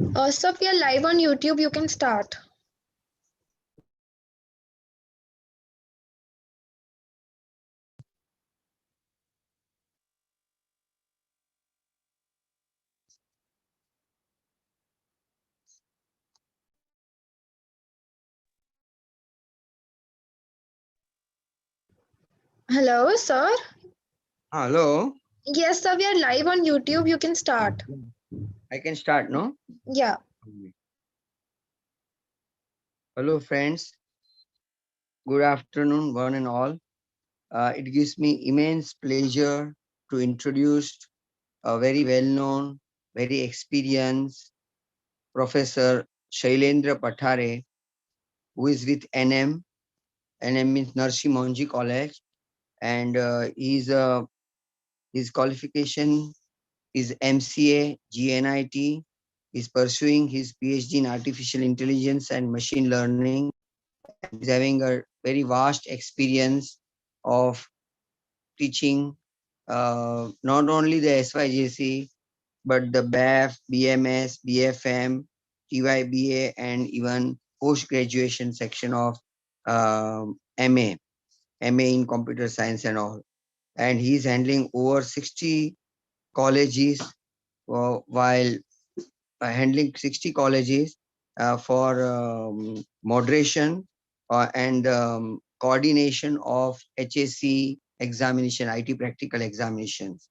So we are live on YouTube. You can start. Hello, sir. Hello. Yes, sir. We are live on YouTube. You can start. I can start, no? Yeah. Hello, friends. Good afternoon, one and all. It gives me immense pleasure to introduce a very well-known, very experienced Professor Shailendra Pathare, who is with NM. NM means Narsi Monji College, and his qualification is MCA, GNIT. He's pursuing his PhD in Artificial Intelligence and Machine Learning, and he's having a very vast experience of teaching not only the SYJC, but the BAF, BMS, BFM, TYBA, and even post-graduation section of MA, MA in computer science and all. And he's handling over 60 colleges while handling 60 colleges for moderation and coordination of HSC examination, IT practical examinations.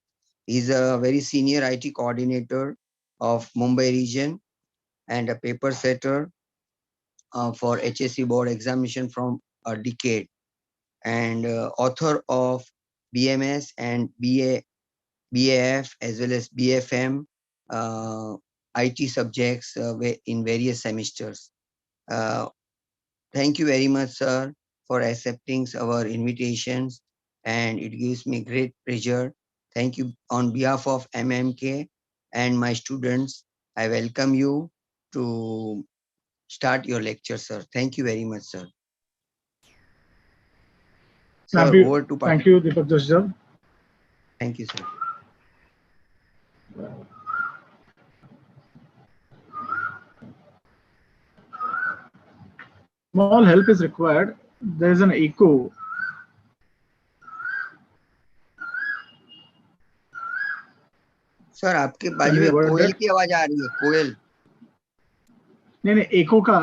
He's a very senior IT coordinator of Mumbai region and a paper setter for HSC board examination from a decade, and author of BMS and BAF as well as BFM IT subjects in various semesters. Uh, Thank you very much, sir, for accepting our invitations, and it gives me great pleasure. Thank you on behalf of MMK and my students. I welcome you to start your lecture, sir. Thank you very much, sir. Sir, over to Thank you, Deepak Joshi. Thank you, sir. Small help is required. There is an echo. Sir आपके बाजू में कोयल की आवाज आ रही है, कोयल। नहीं एको का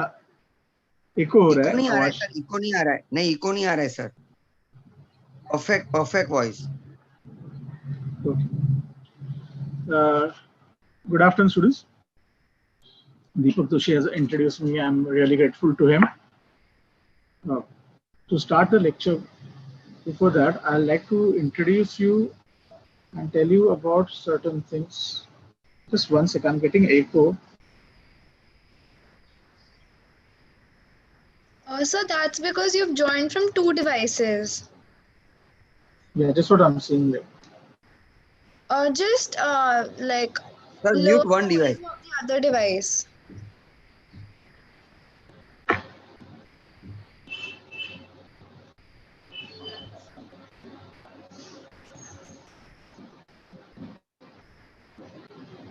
eco हो रहा है। नहीं आ रहा है सर, इको नहीं आ रहा है, नहीं इको नहीं आ रहा है sir, perfect voice. Good afternoon, students. Deepak Joshi has introduced me. I'm really grateful to him. To start the lecture, before that, I'd like to introduce you and tell you about certain things. Just one second, I'm getting echo. So that's because you've joined from two devices. Yeah, that's what I'm saying there. Just like sir, mute one device. The other device.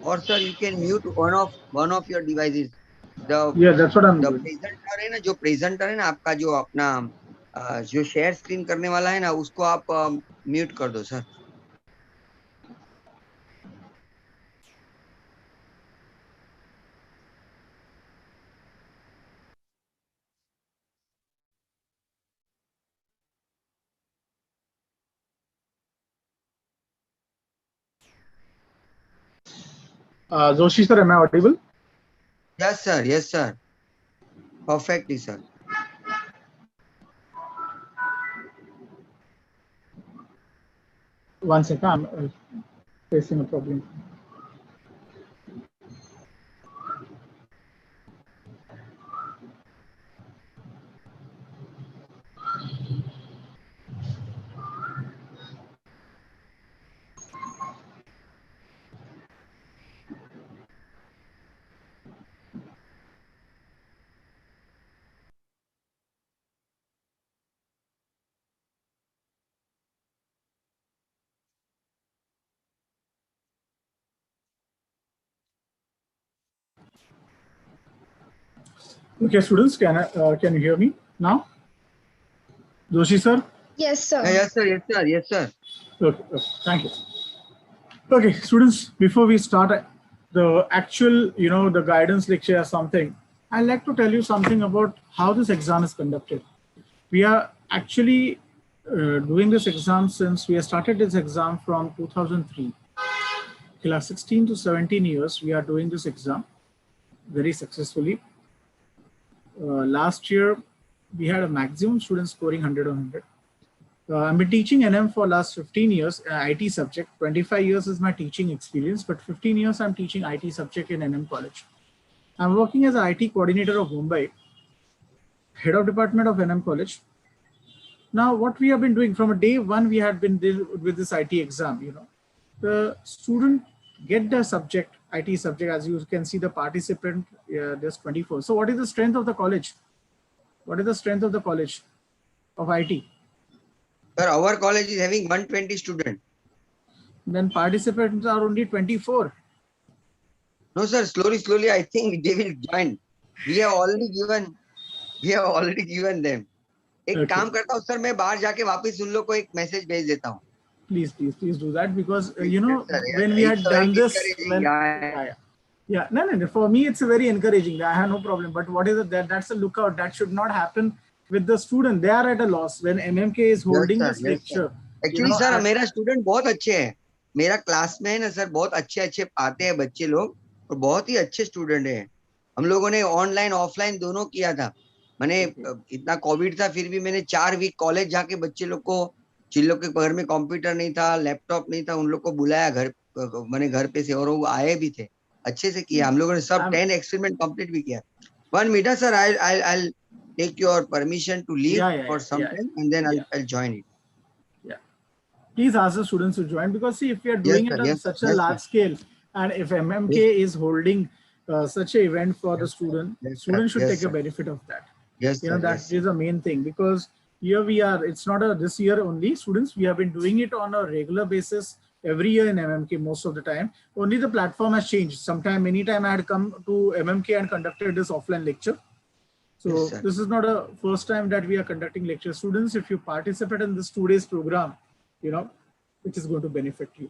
Or sir, you can mute one of your devices. Yeah, that's what I'm the doing. presenter है ना, जो presenter है ना आपका, जो अपना जो share screen करने वाला है ना, उसको आप म्यूट कर दो sir. Joshi sir, am I audible? Yes sir, yes sir, perfectly sir. One second, I'm facing a problem. Okay, students, can you hear me now? Joshi sir? Yes, sir. Yes, sir. Yes, sir. Yes, sir. Okay, thank you. Okay, students, before we start the actual, the guidance lecture or something, I'd like to tell you something about how this exam is conducted. We are actually doing this exam since we have started this exam from 2003. Till 16 to 17 years, we are doing this exam very successfully. Last year, we had a maximum student scoring 100 on 100. I've been teaching NM for last 15 years, IT subject. 25 years is my teaching experience, but 15 years I'm teaching IT subject in NM college. I'm working as an IT coordinator of Mumbai, head of department of NM college. Now, what we have been doing from a day one, we had been with this IT exam, the student get the subject, IT subject, as you can see the participant, there's 24. So what is the strength of the college? What is the strength of the college of IT? Sir, our college is having 120 students. Then participants are only 24. No, sir. Slowly, I think they will join. We have already given them. एक Okay. काम करता हूँ sir, मैं बाहर जाके वापस उन लोग को एक मैसेज भेज देता हूँ. Please do that, because Yes, sir. when we had It's very done this, encouraging. no, for me it's very encouraging. I have no problem. But what is it that's a lookout that should not happen with the student. They are at a loss when MMK is holding sir, this yes, lecture. Actually sir मेरा student बहुत अच्छे हैं. मेरा class में है ना sir, बहुत अच्छे अच्छे आते हैं बच्चे लोग और बहुत ही अच्छे स्टूडेंट हैं. हम लोगों ने ऑनलाइन ऑफलाइन दोनों किया था. मैंने इतना कोविड था फिर भी मैंने 4 वीक कॉलेज जाके बच्चे लोग को, जिन लोग के घर में कंप्यूटर नहीं था, लैपटॉप नहीं था, उन लोग को बुलाया घर, मैंने घर पे से, और वो आए भी थे. अच्छे से किया हम लोगों ने. सब 10 एक्सपेरिमेंट कंप्लीट भी किया. 1 minute sir, I'll take your permission to leave for some time and then I'll join it. Please ask the students to join, because see, if we are doing it on such a large scale, and if MMK is holding such an event for the student, students should take a benefit of that. Yes, that is the main thing, because here we are, it's not this year only, students, we have been doing it on a regular basis every year in MMK most of the time. Only the platform has changed. Sometime, anytime I had come to MMK and conducted this offline lecture. So this is not a first time that we are conducting lectures. Students, if you participate in this 2 days program, it is going to benefit you.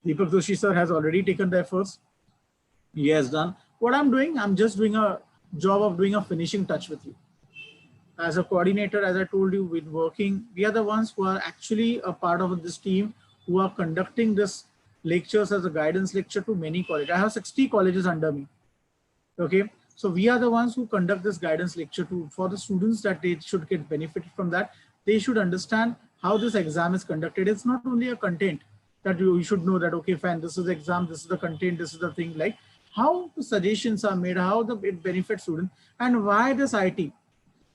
Deepak Doshi sir has already taken the efforts. He has done. What I'm doing, I'm just doing a job of doing a finishing touch with you. As a coordinator, as I told you, with working, we are the ones who are actually a part of this team who are conducting this lectures as a guidance lecture to many colleges. I have 60 colleges under me. Okay. So we are the ones who conduct this guidance lecture for the students, that they should get benefited from that. They should understand how this exam is conducted. It's not only a content that you should know that, okay, fine, this is the exam, this is the content, this is the thing, like how the suggestions are made, how it benefits students, and why this IT.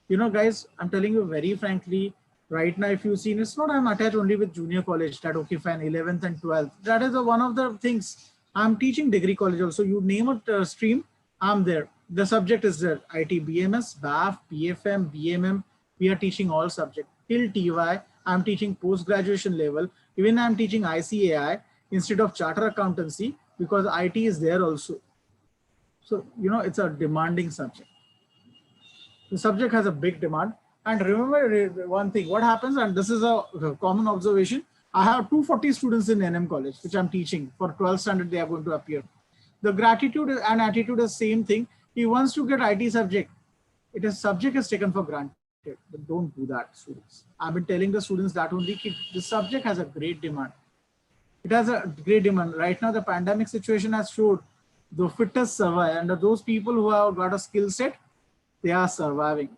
Guys, I'm telling you very frankly, right now, if you've seen, it's not I'm attached only with junior college, that, okay, fine, 11th and 12th. That is one of the things. I'm teaching degree college also. You name a stream, I'm there. The subject is there. IT, BMS, BAF, BFM, BMM. We are teaching all subjects. Till TY, I'm teaching post-graduation level. Even I'm teaching ICAI instead of charter accountancy, because IT is there also. So, it's a demanding subject. The subject has a big demand. And remember one thing, what happens, and this is a common observation, I have 240 students in NM college, which I'm teaching. For 12th standard, they are going to appear. The gratitude and attitude is same thing. He wants to get IT subject. Subject is taken for granted. But don't do that, students. I've been telling the students that only this subject has a great demand. It has a great demand. Right now, the pandemic situation has showed the fittest survive, and those people who have got a skill set, they are surviving.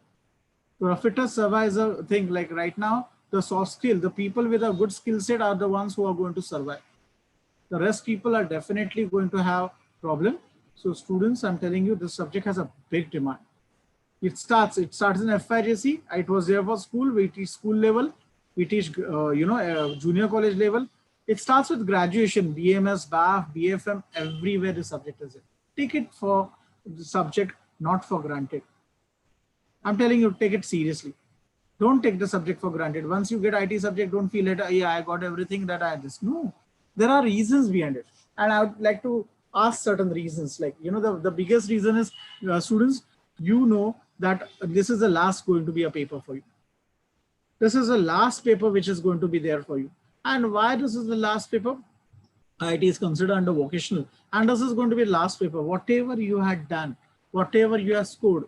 So the fittest survive is a thing. Like right now, the soft skill, the people with a good skill set are the ones who are going to survive. The rest people are definitely going to have problem. So students, I'm telling you, this subject has a big demand. It starts in FIJC. It was there for school. We teach school level. We teach, junior college level. It starts with graduation, BMS, BAF, BFM, everywhere the subject is in. Take it for the subject, not for granted. I'm telling you, take it seriously. Don't take the subject for granted. Once you get IT subject, don't feel it, yeah, I got everything that I had this. No, there are reasons behind it. And I would like to ask certain reasons. Like, the biggest reason is students, that this is the last going to be a paper for you. This is the last paper which is going to be there for you. And why this is the last paper? IT is considered under vocational, and this is going to be last paper. Whatever you had done, whatever you have scored,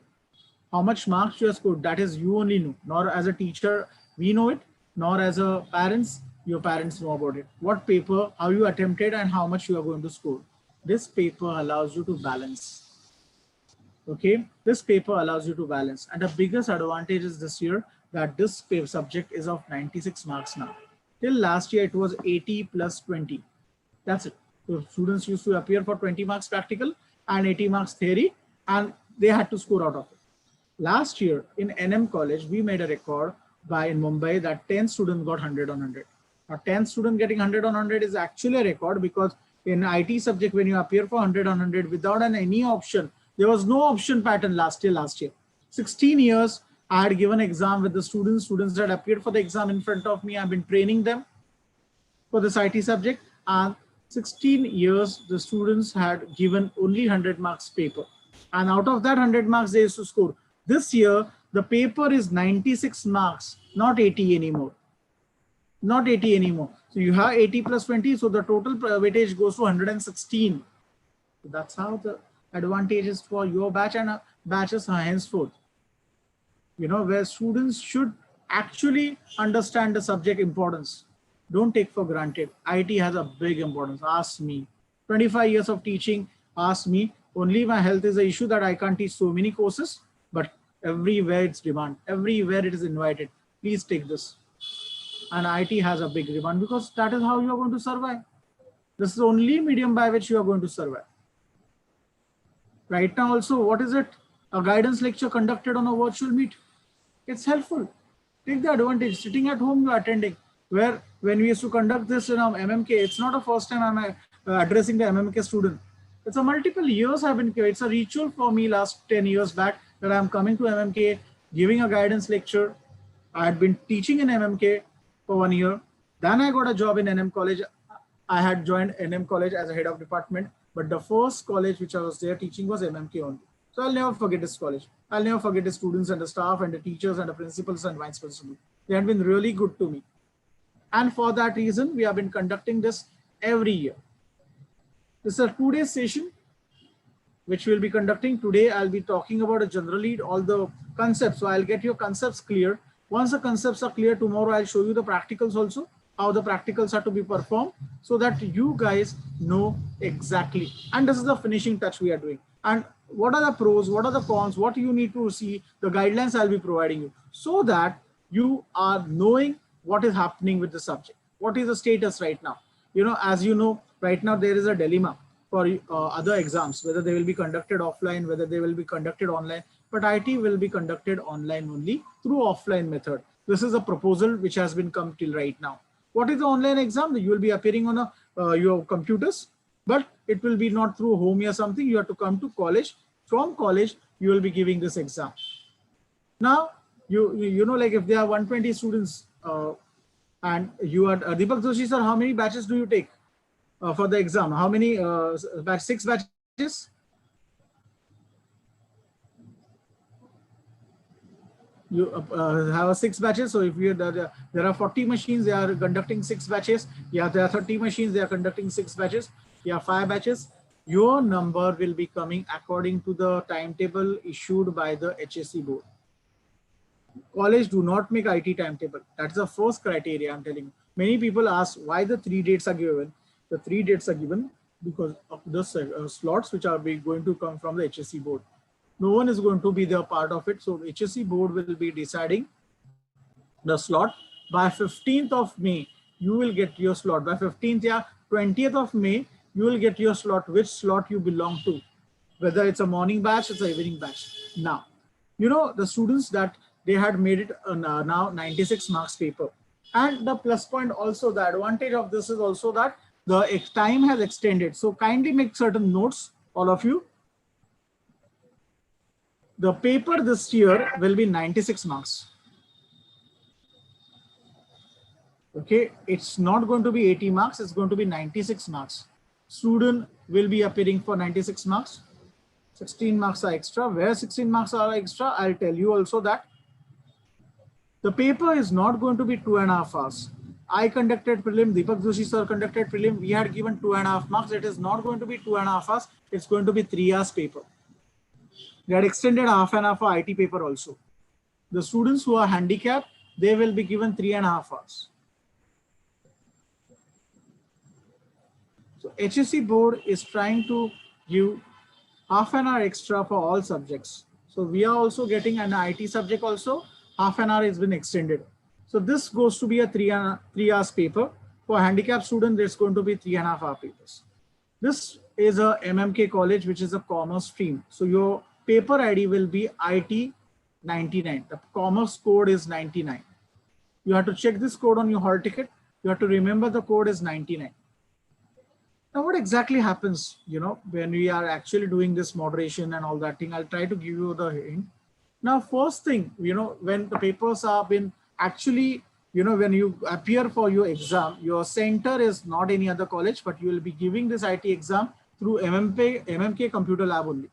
how much marks you have scored, that is you only know. Nor as a teacher we know it, nor as a parents, your parents know about it. What paper, how you attempted, and how much you are going to score. This paper allows you to balance. Okay, this paper allows you to balance, and the biggest advantage is this year that this paper subject is of 96 marks now. Till last year it was 80 plus 20. That's it. So students used to appear for 20 marks practical and 80 marks theory, and they had to score out of it. Last year in NM college, we made a record in Mumbai that 10 students got 100 on 100. Now 10 students getting 100 on 100 is actually a record, because in IT subject, when you appear for 100 on 100 without any option, there was no option pattern last year. 16 years, I had given exam with the students that appeared for the exam in front of me. I've been training them for this IT subject, and 16 years, the students had given only 100 marks paper. And out of that 100 marks, they used to score. This year, the paper is 96 marks, not 80 anymore. Not 80 anymore. So you have 80 plus 20. So the total weightage goes to 116. So that's how the advantage is for your batch and batches henceforth. You know, where students should actually understand the subject importance. Don't take for granted. IT has a big importance. Ask me. 25 years of teaching, ask me. Only my health is an issue that I can't teach so many courses, but everywhere it's demand. Everywhere it is invited. Please take this. And IT has a big demand, because that is how you are going to survive. This is the only medium by which you are going to survive. Right now also, what is it? A guidance lecture conducted on a virtual meet. It's helpful. Take the advantage. Sitting at home, you are attending. Where when we used to conduct this in our MMK, it's not the first time I'm addressing the MMK student. It's a multiple years I've been, it's a ritual for me last 10 years back that I'm coming to MMK, giving a guidance lecture. I had been teaching in MMK for 1 year. Then I got a job in NM college. I had joined NM college as a head of department, but the first college which I was there teaching was MMK only. So I'll never forget this college. I'll never forget the students and the staff and the teachers and the principals and vice principals. They had been really good to me. And for that reason, we have been conducting this every year. This is a 2-day session, which we'll be conducting. Today, I'll be talking about generally all the concepts. So I'll get your concepts clear. Once the concepts are clear, tomorrow I'll show you the practicals also, how the practicals are to be performed, so that you guys know exactly. And this is the finishing touch we are doing. And what are the pros, what are the cons, what you need to see, the guidelines I'll be providing you, so that you are knowing what is happening with the subject. What is the status right now? You know, as you know, right now there is a dilemma for other exams, whether they will be conducted offline, whether they will be conducted online, but IT will be conducted online only through offline method. This is a proposal which has been come till right now. What is the online exam? You will be appearing on your computers, but it will be not through home or something. You have to come to college. From college, you will be giving this exam. Now, you know, like if there are 120 students and you are Deepak Joshi sir, how many batches do you take for the exam? How many 6 batches? You have 6 batches. So if you there are 40 machines, they are conducting 6 batches. Yeah, there are 30 machines, they are conducting 6 batches. Yeah, 5 batches. Your number will be coming according to the timetable issued by the HSC board. College do not make IT timetable. That's the first criteria I'm telling you. Many people ask why the 3 dates are given. The 3 dates are given because of the slots which are going to come from the HSC board. No one is going to be the part of it. So HSC board will be deciding the slot. By 15th of May, you will get your slot. By 15th, yeah, 20th of May, you will get your slot, which slot you belong to. Whether it's a morning batch, it's an evening batch. Now, you know, the students that they had made it now 96 marks paper. And the plus point also, the advantage of this is also that the time has extended. So kindly make certain notes, all of you. The paper this year will be 96 marks. Okay, it's not going to be 80 marks, it's going to be 96 marks. Student will be appearing for 96 marks. 16 marks are extra. Where 16 marks are extra, I'll tell you also that the paper is not going to be 2.5 hours. I conducted prelim, Deepak Joshi sir conducted prelim. We had given 2.5 marks. It is not going to be 2.5 hours. It's going to be 3 hours paper. We had extended half an hour for IT paper also. The students who are handicapped, they will be given 3.5 hours. So HSC board is trying to give half an hour extra for all subjects. So we are also getting an IT subject also. Half an hour has been extended. So this goes to be a 3 hours paper. For handicapped student, there's going to be 3.5 hour papers. This is a MMK college, which is a commerce stream. So your paper ID will be IT 99. The commerce code is 99. You have to check this code on your hall ticket. You have to remember the code is 99. Now, what exactly happens, when we are actually doing this moderation and all that thing? I'll try to give you the hint. Now, first thing, when the papers have been actually, when you appear for your exam, your center is not any other college, but you will be giving this IT exam through MMK Computer Lab only.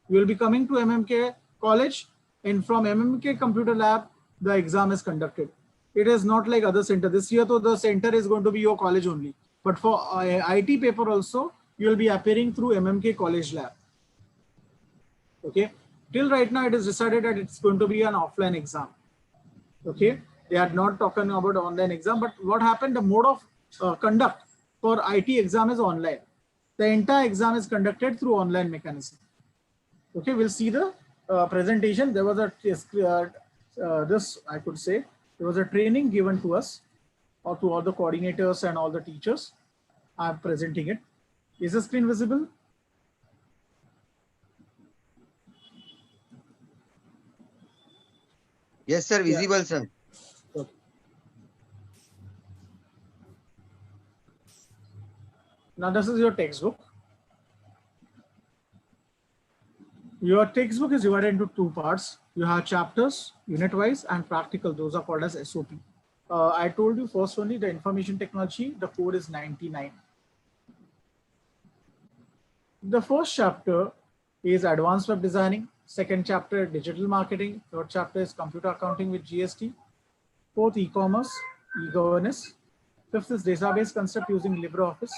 You will be coming to MMK college, and from MMK Computer Lab, the exam is conducted. It is not like other center. This year, though, the center is going to be your college only. But for IT paper also, you will be appearing through MMK College Lab. Okay. Till right now, it is decided that it's going to be an offline exam. Okay. They are not talking about online exam, but what happened? The mode of conduct for IT exam is online. The entire exam is conducted through online mechanism. Okay. We'll see the presentation. There was a I could say there was a training given to us, or to all the coordinators and all the teachers. I'm presenting it. Is the screen visible? Yes, sir. Visible, sir. Okay. Now this is your textbook. Your textbook is divided into 2 parts. You have chapters, unit-wise, and practical. Those are called as SOP. I told you first only the information technology, the code is 99. The first chapter is advanced web designing. Second chapter, digital marketing. Third chapter is computer accounting with GST. Fourth, e-commerce, e-governance. Fifth is database concept using LibreOffice.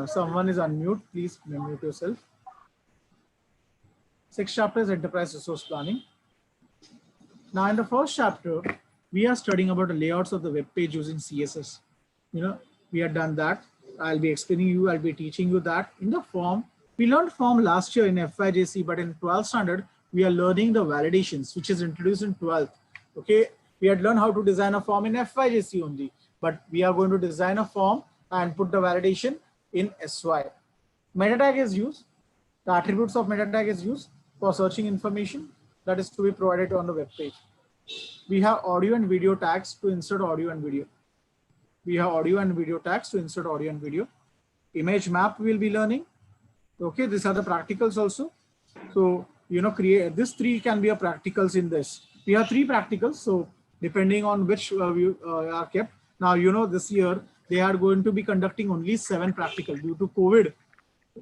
Someone is on mute. Please mute yourself. Sixth chapter is enterprise resource planning. Now, in the first chapter, we are studying about the layouts of the web page using CSS. We have done that. I'll be explaining you, I'll be teaching you that. In the form, we learned form last year in FYJC, but in 12th standard, we are learning the validations, which is introduced in 12th. Okay, we had learned how to design a form in FYJC only, but we are going to design a form and put the validation in SY. Meta tag is used. The attributes of meta tag is used for searching information that is to be provided on the web page. We have audio and video tags to insert audio and video. We have audio and video tags to insert audio and video. Image map we will be learning. Okay, these are the practicals also. So, create this 3 can be a practicals in this. We have 3 practicals. So, depending on which we are kept. Now, this year they are going to be conducting only 7 practical due to COVID.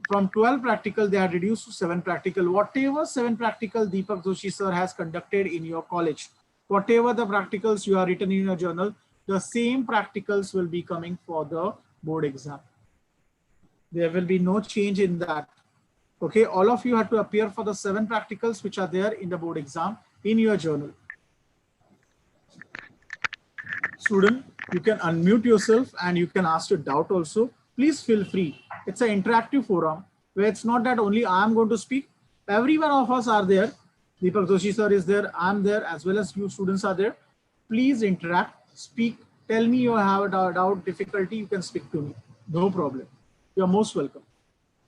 From 12 practical, they are reduced to 7 practical. Whatever 7 practical Deepak Joshi sir has conducted in your college, whatever the practicals you are written in your journal, the same practicals will be coming for the board exam. There will be no change in that. Okay, all of you have to appear for the 7 practicals which are there in the board exam in your journal. Student, you can unmute yourself and you can ask your doubt also. Please feel free. It's an interactive forum where it's not that only I am going to speak. Every one of us are there. Deepak Joshi sir is there. I'm there, as well as you students are there. Please interact, speak. Tell me you have a doubt, difficulty, you can speak to me. No problem. You're most welcome.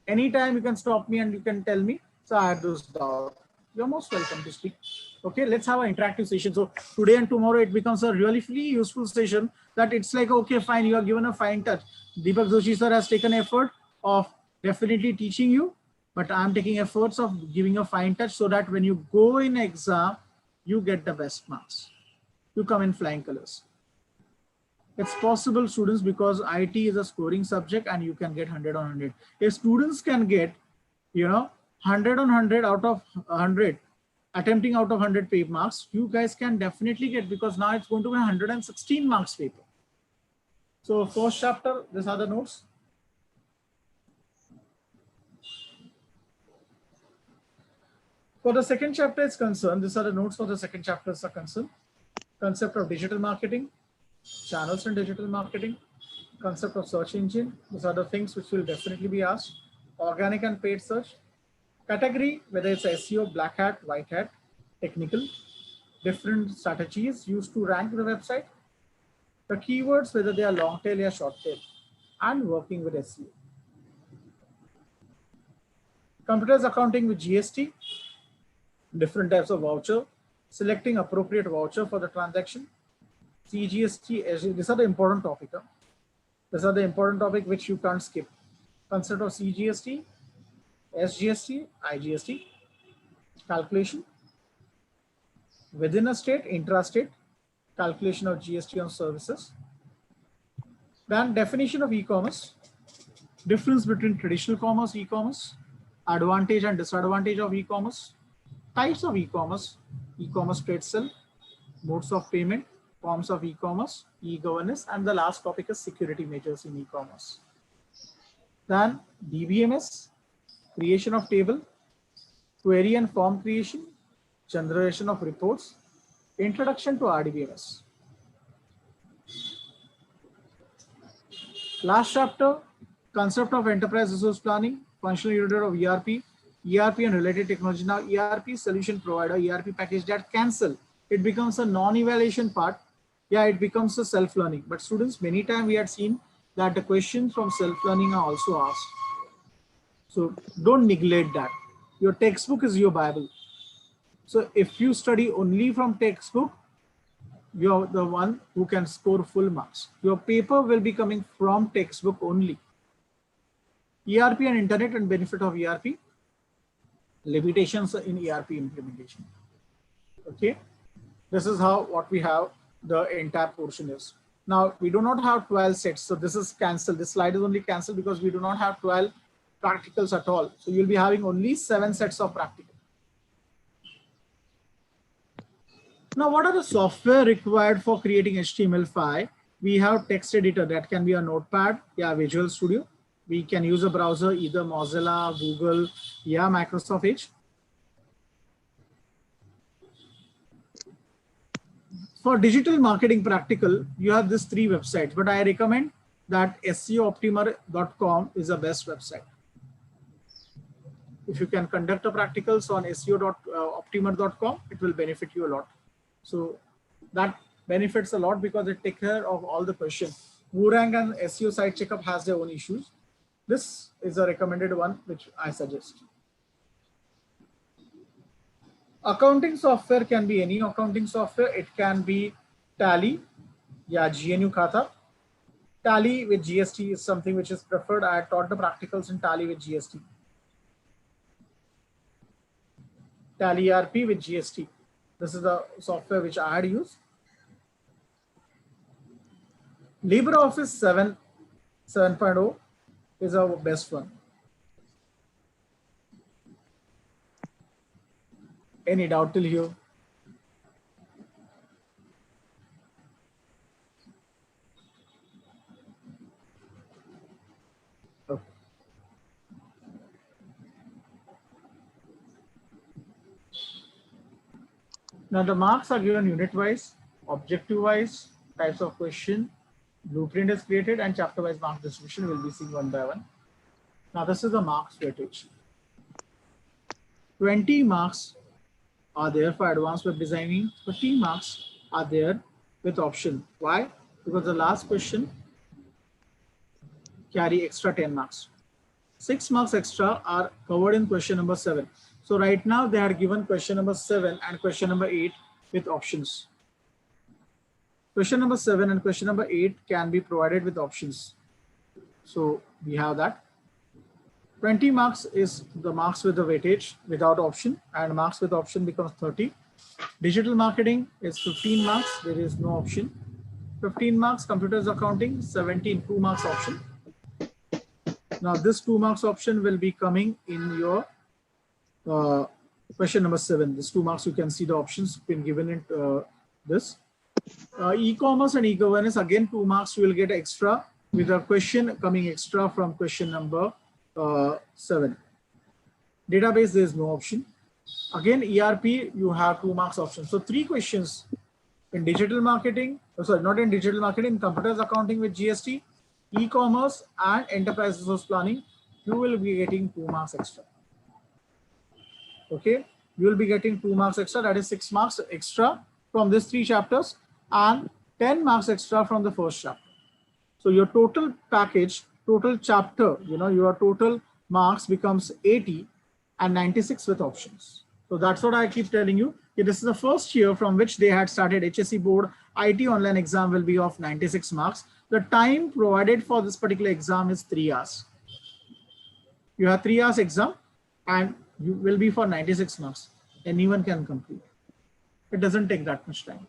Anytime you can stop me and you can tell me, so I had those doubts. You're most welcome to speak. Okay, let's have an interactive session. So today and tomorrow it becomes a really useful session that it's like, okay, fine, you are given a fine touch. Deepak Joshi sir has taken effort of definitely teaching you, but I'm taking efforts of giving a fine touch so that when you go in exam, you get the best marks. You come in flying colors. It's possible, students, because IT is a scoring subject and you can get 100 on 100. If students can get, 100 on 100 out of 100, attempting out of 100 paper marks, you guys can definitely get, because now it's going to be 116 marks paper. So first chapter, these are the notes. For the second chapter is concerned, these are the notes for the second chapter are concerned. Concept of digital marketing, channels in digital marketing, concept of search engine. These are the things which will definitely be asked. Organic and paid search. Category, whether it's SEO, black hat, white hat, technical, different strategies used to rank the website. The keywords, whether they are long tail or short tail, and working with SEO. Computers accounting with GST, different types of voucher, selecting appropriate voucher for the transaction, CGST, SGST. These are the important topic. These are the important topic which you can't skip. Concept of CGST, SGST, IGST, calculation. Within a state, intrastate, calculation of GST on services. Then definition of e-commerce, difference between traditional commerce, e-commerce, advantage and disadvantage of e-commerce, types of e-commerce, e-commerce trade sale, modes of payment, forms of e-commerce, e-governance, and the last topic is security measures in e-commerce. Then DBMS, creation of table, query and form creation, generation of reports, introduction to RDBMS. Last chapter, concept of enterprise resource planning, functional unit of ERP, ERP and related technology. Now ERP solution provider, ERP package that cancel, it becomes a non-evaluation part. Yeah, it becomes a self-learning. But students, many times we had seen that the questions from self-learning are also asked. So don't neglect that. Your textbook is your Bible. So if you study only from textbook, you're the one who can score full marks. Your paper will be coming from textbook only. ERP and internet and benefit of ERP, limitations in ERP implementation. Okay, this is how what we have the entire portion is. Now we do not have 12 sets, so this is cancelled. This slide is only cancelled because we do not have 12 practicals at all. So you'll be having only 7 sets of practical. Now, what are the software required for creating HTML5? We have text editor that can be a notepad, yeah, Visual Studio. We can use a browser, either Mozilla, Google, yeah, Microsoft Edge. For digital marketing practical, you have these 3 websites, but I recommend that SEOoptimer.com is the best website. If you can conduct a practicals on SEO.optimer.com, it will benefit you a lot. So that benefits a lot because it takes care of all the questions. Wurang and SEO site checkup has their own issues. This is a recommended one, which I suggest. Accounting software can be any accounting software. It can be Tally, yeah, GNU Khata. Tally with GST is something which is preferred. I taught the practicals in Tally with GST. Tally ERP with GST. This is the software which I had used. LibreOffice 7.0 is our best one. Any doubt till here? Okay. Now the marks are given unit-wise, objective-wise, types of question, blueprint is created, and chapter-wise mark distribution will be seen one by one. Now this is the marks weightage. 20 marks are there for advanced web designing. 30 marks are there with option. Why? Because the last question carry extra 10 marks. 6 marks extra are covered in question number 7. So right now they are given question number 7 and question number 8 with options. Question number 7 and question number 8 can be provided with options. So we have that. 20 marks is the marks with the weightage without option, and marks with option becomes 30. Digital marketing is 15 marks. There is no option. 15 marks, computers accounting, 17, 2 marks option. Now this 2 marks option will be coming in your question number 7. This 2 marks, you can see the options been given in this. E-commerce and e-governance, again 2 marks you will get extra with a question coming extra from question number 7. Database, there is no option. Again, ERP, you have 2 marks option. So 3 questions in digital marketing, sorry, not in digital marketing, computers accounting with GST, e-commerce and enterprise resource planning, you will be getting 2 marks extra. Okay, you will be getting 2 marks extra, that is 6 marks extra from these 3 chapters and 10 marks extra from the first chapter. So your total package, total chapter, your total marks becomes 80 and 96 with options. So that's what I keep telling you. This is the first year from which they had started HSC board. IT online exam will be of 96 marks. The time provided for this particular exam is 3 hours. You have 3 hours exam and you will be for 96 marks. Anyone can complete. It doesn't take that much time.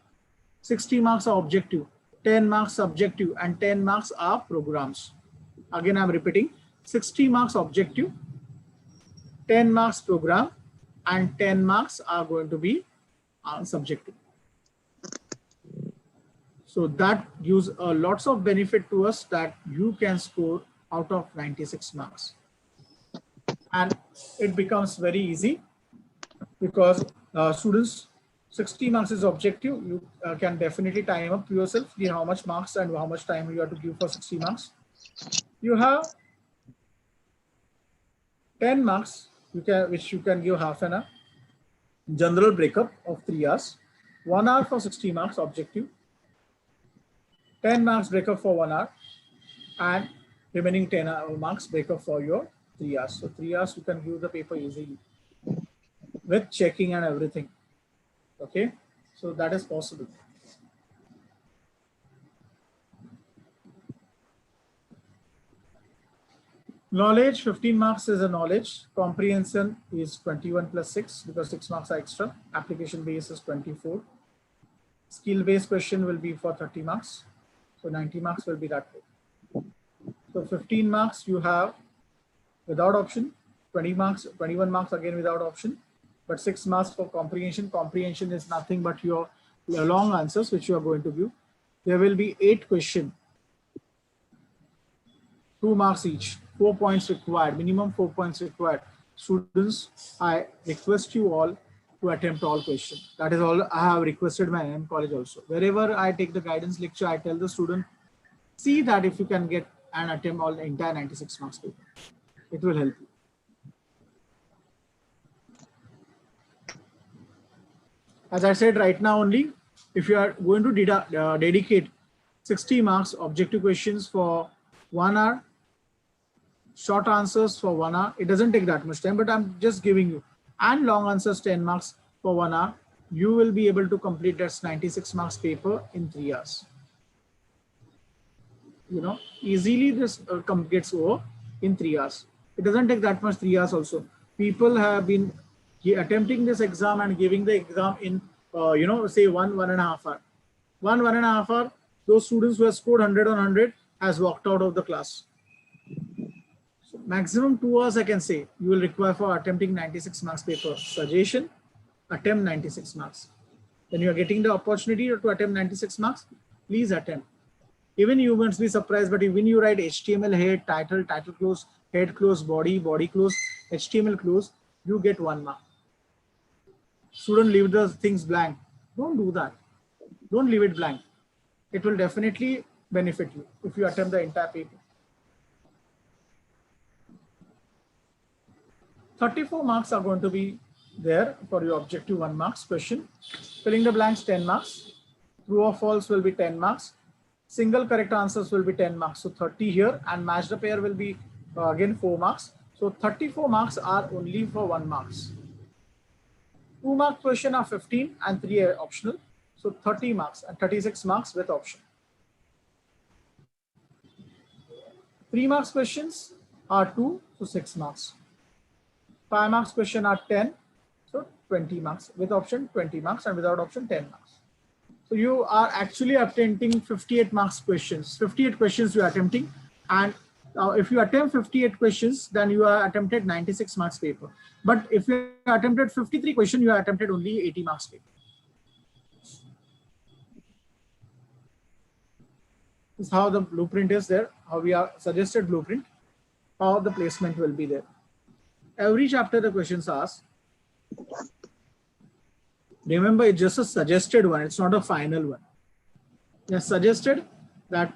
60 marks are objective, 10 marks subjective, and 10 marks are programs. Again, I'm repeating, 60 marks objective, 10 marks program, and 10 marks are going to be subjective. So that gives lots of benefit to us that you can score out of 96 marks. And it becomes very easy because students, 60 marks is objective. You can definitely time up yourself, see how much marks and how much time you have to give for 60 marks. You have 10 marks, which you can give half an hour. General breakup of 3 hours. 1 hour for 60 marks objective. 10 marks breakup for 1 hour. And remaining 10 marks breakup for your 3 hours. So 3 hours you can give the paper easily with checking and everything. Okay, so that is possible. Knowledge, 15 marks is a knowledge. Comprehension is 21 plus 6 because 6 marks are extra. Application base is 24. Skill based question will be for 30 marks. So 90 marks will be that way. So 15 marks you have without option, 20 marks, 21 marks again without option, but 6 marks for comprehension. Comprehension is nothing but your long answers which you are going to give. There will be 8 questions, 2 marks each, 4 points required, minimum 4 points required. Students, I request you all to attempt all questions. That is all I have requested my IIM college also. Wherever I take the guidance lecture, I tell the student, see that if you can get and attempt all the entire 96 marks paper. It will help you. As I said right now only, if you are going to dedicate 60 marks objective questions for 1 hour, short answers for 1 hour, it doesn't take that much time, but I'm just giving you, and long answers 10 marks for 1 hour, you will be able to complete that 96 marks paper in 3 hours. Easily this gets over in 3 hours. It doesn't take that much 3 hours also. People have been attempting this exam and giving the exam in, say 1.5 hour. 1.5 hour, those students who have scored 100 on 100 has walked out of the class. So maximum 2 hours I can say you will require for attempting 96 marks paper. Suggestion, attempt 96 marks. When you are getting the opportunity to attempt 96 marks, please attempt. Even you must be surprised, but when you write HTML head, title close, head close, body close, HTML close, you get 1 mark. Student, leave the things blank. Don't do that. Don't leave it blank. It will definitely benefit you if you attempt the entire paper. 34 marks are going to be there for your objective 1 marks question. Filling the blanks 10 marks. True or false will be 10 marks. Single correct answers will be 10 marks. So 30 here, and match the pair will be again 4 marks. So 34 marks are only for 1 marks. 2 mark question are 15 and 3 are optional. So 30 marks and 36 marks with option. 3 marks questions are 2, so 6 marks. 5 marks question are 10, so 20 marks with option 20 marks, and without option 10 marks. So you are actually attempting 58 marks questions. 58 questions you are attempting, and if you attempt 58 questions, then you are attempted 96 marks paper. But if you attempted 53 questions, you are attempted only 80 marks paper. This is how the blueprint is there, how we are suggested blueprint, how the placement will be there. Every chapter the questions asked. Remember, it's just a suggested one. It's not a final one. They suggested that,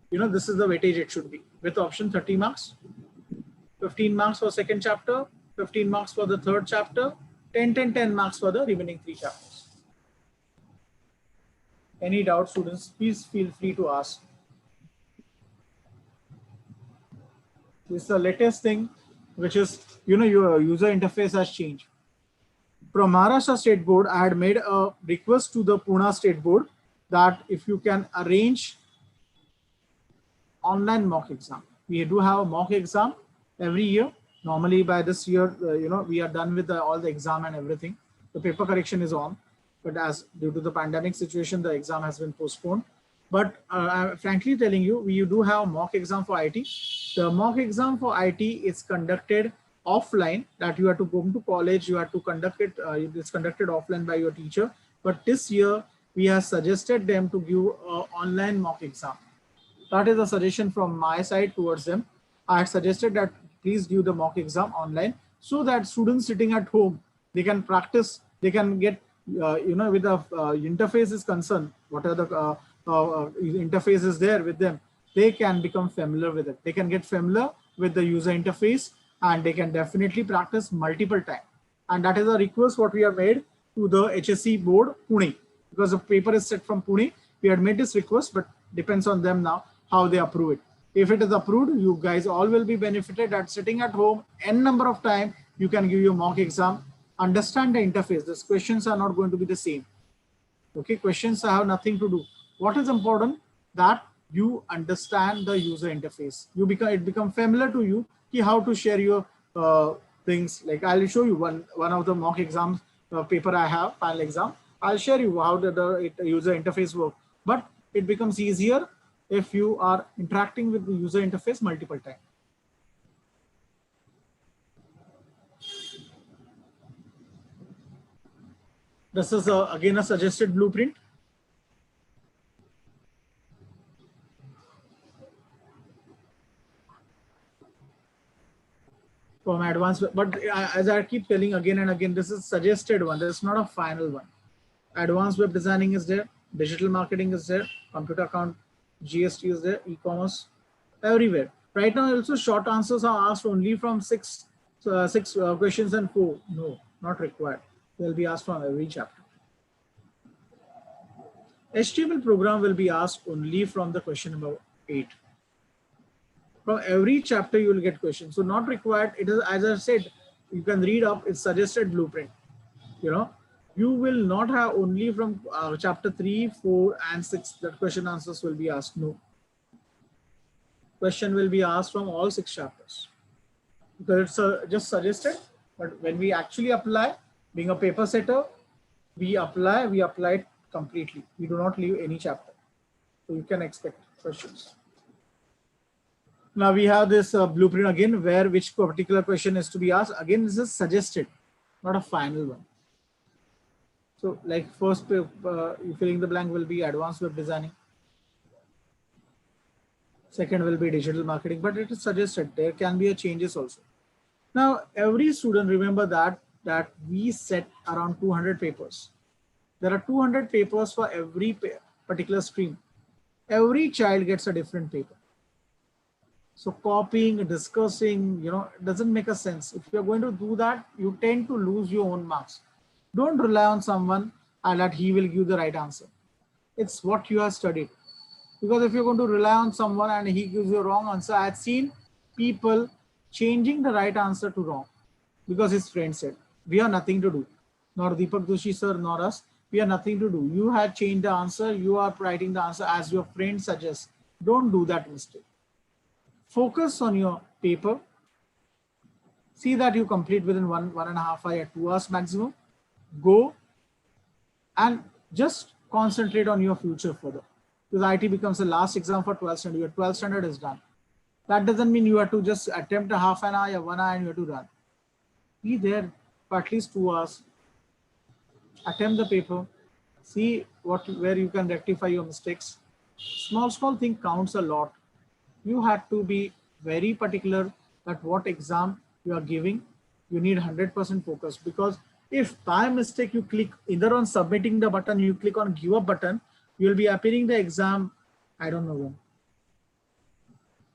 this is the weightage it should be. With option 30 marks, 15 marks for second chapter, 15 marks for the third chapter, 10 marks for the remaining 3 chapters. Any doubt, students, please feel free to ask. This is the latest thing, which is, your user interface has changed. From Maharashtra State Board, I had made a request to the Pune State Board that if you can arrange online mock exam. We do have a mock exam every year. Normally by this year, we are done with all the exam and everything. The paper correction is on, but as due to the pandemic situation, the exam has been postponed. But I'm frankly telling you, we do have a mock exam for IT. The mock exam for IT is conducted offline, that you have to go to college, you have to conduct it, it's conducted offline by your teacher. But this year, we have suggested them to give an online mock exam. That is a suggestion from my side towards them. I had suggested that please do the mock exam online so that students sitting at home, they can practice, they can get, with the interface is concerned, whatever the interface is there with them, they can become familiar with it. They can get familiar with the user interface and they can definitely practice multiple times. And that is a request what we have made to the HSC board, Pune, because the paper is set from Pune. We had made this request, but depends on them now how they approve it. If it is approved, you guys all will be benefited at sitting at home n number of time. You can give your mock exam, understand the interface. These questions are not going to be the same. Okay, questions have nothing to do. What is important that you understand the user interface. It become familiar to you how to share your things. Like I'll show you one of the mock exams paper I have, final exam. I'll share you how the user interface works. But it becomes easier if you are interacting with the user interface multiple times. This is again a suggested blueprint. From advanced, but as I keep telling again and again, this is suggested one. This is not a final one. Advanced web designing is there, digital marketing is there, computer account, GST is there, e-commerce, everywhere. Right now, also short answers are asked only from six questions and 4. No, not required. They'll be asked from every chapter. HTML program will be asked only from the question number 8. From every chapter, you will get questions. So not required. It is, as I said, you can read up. It's suggested blueprint. You will not have only from chapter 3, 4, and 6 that question answers will be asked. No. Question will be asked from all 6 chapters. Because it's just suggested. But when we actually apply, being a paper setter, we apply it completely. We do not leave any chapter. So you can expect questions. Now we have this blueprint again, where which particular question is to be asked. Again, this is suggested, not a final one. So like first filling the blank will be advanced web designing. Second will be digital marketing, but it is suggested. There can be a changes also. Now every student, remember that we set around 200 papers. There are 200 papers for every particular stream. Every child gets a different paper. So copying, discussing, it doesn't make a sense. If you're going to do that, you tend to lose your own marks. Don't rely on someone and that he will give the right answer. It's what you have studied. Because if you're going to rely on someone and he gives you a wrong answer, I've seen people changing the right answer to wrong because his friend said. We have nothing to do. Nor Deepak Doshi sir, nor us. We have nothing to do. You have changed the answer. You are writing the answer as your friend suggests. Don't do that mistake. Focus on your paper. See that you complete within 1.5 hours or 2 hours maximum. Go and just concentrate on your future further. Because IT becomes the last exam for 12th standard. Your 12th standard is done. That doesn't mean you have to just attempt a half an hour or 1 hour and you have to run. Be there for at least 2 hours. Attempt the paper. See where you can rectify your mistakes. Small thing counts a lot. You have to be very particular that what exam you are giving. You need 100% focus, because if by mistake you click either on submitting the button, you click on give up button, you will be appearing the exam, I don't know when.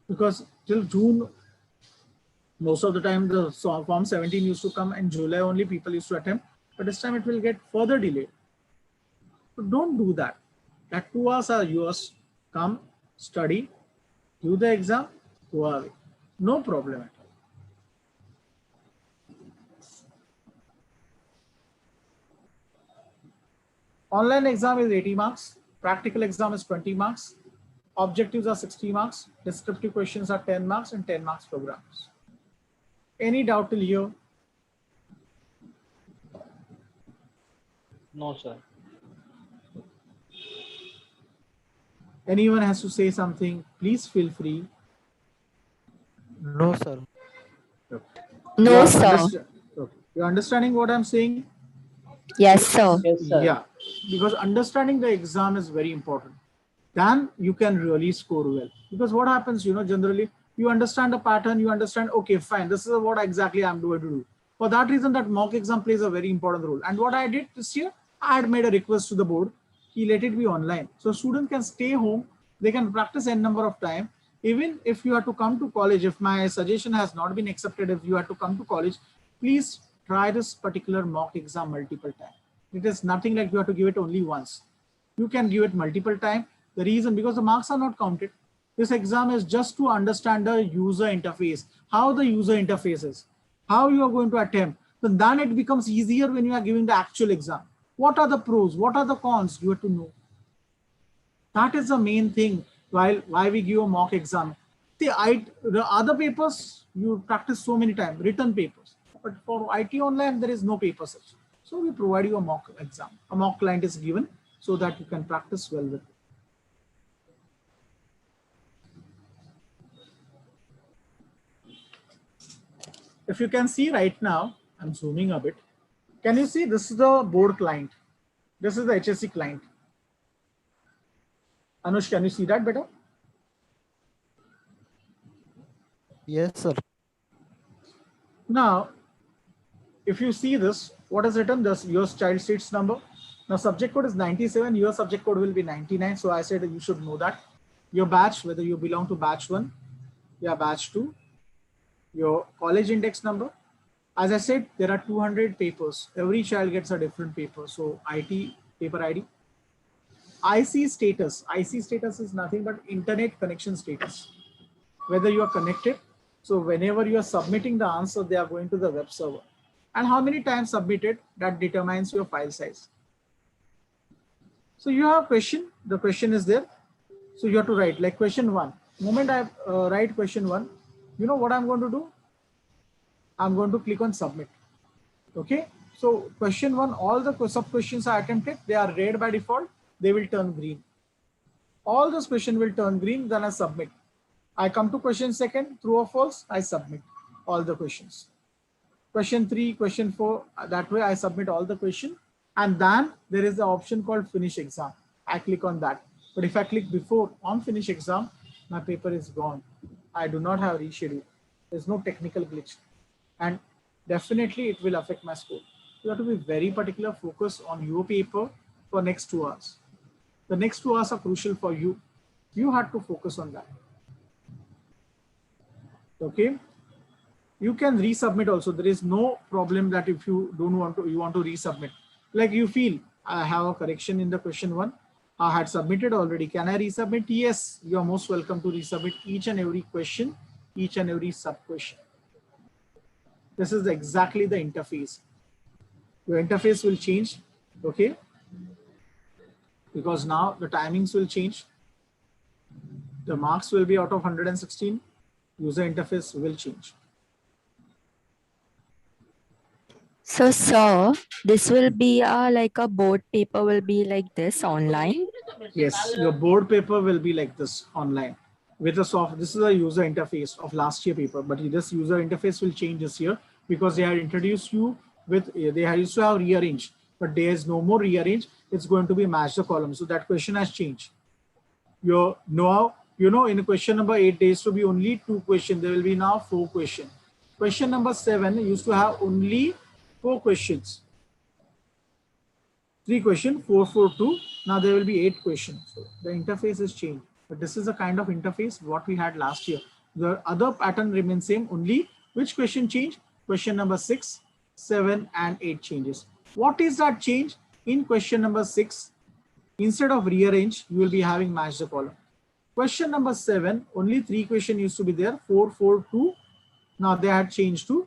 Because till June, most of the time the Form 17 used to come, and July only people used to attempt, but this time it will get further delayed. So don't do that. That 2 hours are yours. Come, study, do the exam, go away. No problem at all. Online exam is 80 marks. Practical exam is 20 marks. Objectives are 60 marks. Descriptive questions are 10 marks and 10 marks programs. Any doubt till here? No, sir. Anyone has to say something, please feel free. No, sir. No, sir. Okay. You're understanding what I'm saying? Yes, sir. Yes, sir. Yeah, because understanding the exam is very important. Then you can really score well. Because what happens, generally you understand the pattern, you understand, okay, fine, this is what exactly I'm going to do. For that reason, that mock exam plays a very important role. And what I did this year, I had made a request to the board, let it be online. So students can stay home, they can practice n number of time. Even if you have to come to college, if my suggestion has not been accepted, if you have to come to college, please try this particular mock exam multiple times. It is nothing like you have to give it only once. You can give it multiple times. The reason, because the marks are not counted. This exam is just to understand the user interface, how the user interface is, how you are going to attempt. Then it becomes easier when you are giving the actual exam. What are the pros? What are the cons? You have to know. That is the main thing why we give a mock exam. The other papers, you practice so many times, written papers. But for IT online, there is no paper such. So we provide you a mock exam. A mock client is given so that you can practice well with it. If you can see right now, I'm zooming a bit. Can you see this is the board client? This is the HSC client. Anush, can you see that better? Yes, sir. Now, if you see this, what is written? This your child state's number. Now subject code is 97, your subject code will be 99. So I said you should know that. Your batch, whether you belong to batch 1, yeah, batch 2, your college index number. As I said, there are 200 papers. Every child gets a different paper. So IT paper ID. IC status. IC status is nothing but internet connection status. Whether you are connected. So whenever you are submitting the answer, they are going to the web server. And how many times submitted, that determines your file size. So you have a question. The question is there. So you have to write like question 1. The moment I write question 1, you know what I'm going to do? I'm going to click on submit. Okay. So question 1, all the sub questions are attempted. They are red by default. They will turn green. All those questions will turn green. Then I submit. I come to question 2, true or false. I submit all the questions. Question 3, question 4. That way I submit all the questions. And then there is the option called finish exam. I click on that. But if I click before on finish exam, my paper is gone. I do not have reschedule. There's no technical glitch. And definitely it will affect my score. You have to be very particular, focus on your paper for next 2 hours. The next 2 hours are crucial for you. You have to focus on that. Okay. You can resubmit also. There is no problem that if you don't want to, you want to resubmit. Like you feel, I have a correction in the question 1. I had submitted already. Can I resubmit? Yes, you are most welcome to resubmit each and every question, each and every sub question. This is exactly the interface. Your interface will change, okay? Because now the timings will change. The marks will be out of 116. User interface will change. So, sir, this will be like a board paper will be like this online. Yes, your board paper will be like this online with a soft. This is a user interface of last year paper, but this user interface will change this year because they had introduced you with, they had used to have rearrange, but there is no more rearrange. It's going to be match the column. So that question has changed. In question number 8, there used to be only 2 questions. There will be now 4 questions. Question number 7 used to have only 4 questions. 3 questions, 4, 4, 2. Now there will be 8 questions. So the interface is changed. But this is the kind of interface what we had last year. The other pattern remains same. Only which question changed? Question number 6, 7, and 8 changes. What is that change? In question number 6, instead of rearrange, you will be having match the column. Question number 7, only 3 questions used to be there, 4, 4, 2. Now they had changed to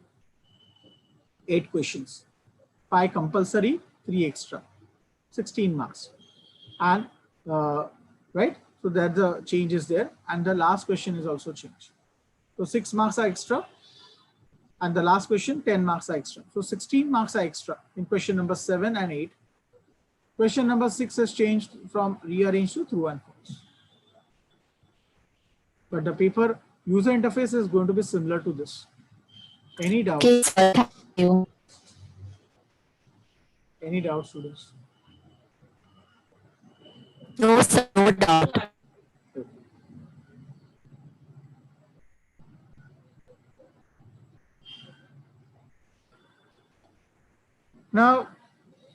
8 questions. 5 compulsory, 3 extra. 16 marks. And right, so that the change is there, and the last question is also changed. So 6 marks are extra, and the last question 10 marks are extra. So 16 marks are extra in question number 7 and 8. Question number 6 has changed from rearrange to true and false. But the paper user interface is going to be similar to this. Any doubt? Okay, sir. Thank you. Any doubt, students? No, sir. No doubt. Now,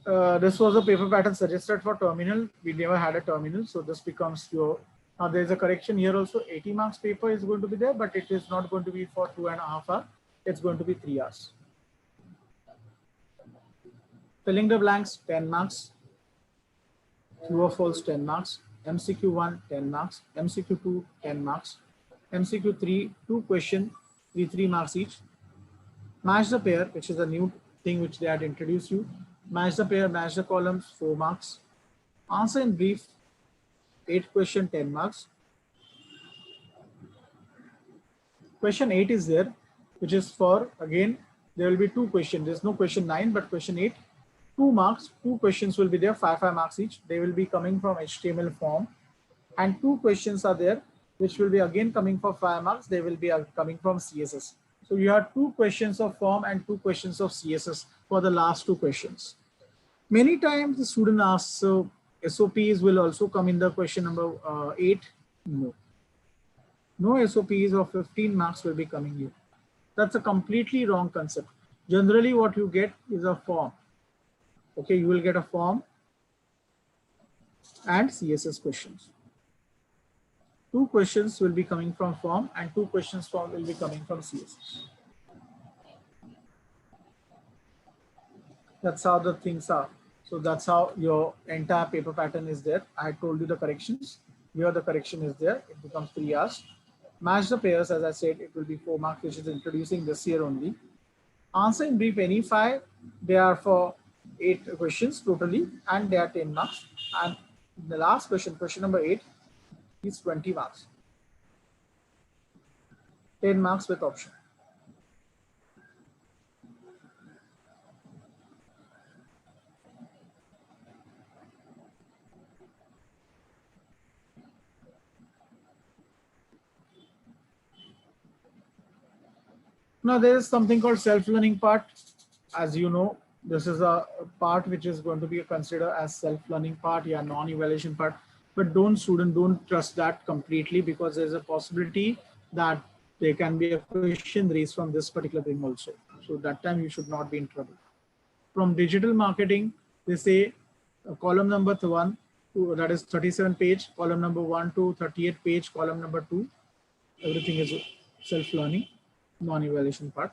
this was a paper pattern suggested for terminal. We never had a terminal, so this becomes your. Now there is a correction here also. 80 marks paper is going to be there, but it is not going to be for 2.5 hours. It's going to be 3 hours. Filling the blanks, 10 marks. True or false, 10 marks. MCQ 1, 10 marks. MCQ 2, 10 marks. MCQ 3, 2 questions, 3 marks each. Match the pair, which is a new thing which they had introduced you. Match the pair, match the columns, 4 marks. Answer in brief, 8 question, 10 marks. Question 8 is there, which is for, again, there will be 2 questions. There's no question 9, but question 8, 2 marks, 2 questions will be there, 5 marks each. They will be coming from HTML form. And 2 questions are there, which will be again coming for 5 marks. They will be coming from CSS. So you have 2 questions of form and 2 questions of CSS for the last 2 questions. Many times the student asks, so SOPs will also come in the question number 8. No. No SOPs of 15 marks will be coming here. That's a completely wrong concept. Generally what you get is a form. Okay, you will get a form and CSS questions. 2 questions will be coming from form and 2 questions will be coming from CSS. That's how the things are. So that's how your entire paper pattern is there. I told you the corrections. Here the correction is there. It becomes 3 hours. Match the pairs, as I said, it will be 4 marks, which is introducing this year only. Answer in brief, any 5. They are for 8 questions totally, and they are 10 marks. And the last question, question number 8, is 20 marks. 10 marks with option. Now there is something called self-learning part. As you know, this is a part which is going to be considered as self-learning part, yeah, non-evaluation part. But don't trust that completely, because there's a possibility that there can be a question raised from this particular thing also. So that time you should not be in trouble. From digital marketing, they say column number 1, that is 37 page, column number 1 to 38 page, column number 2, everything is self-learning, non-evaluation part.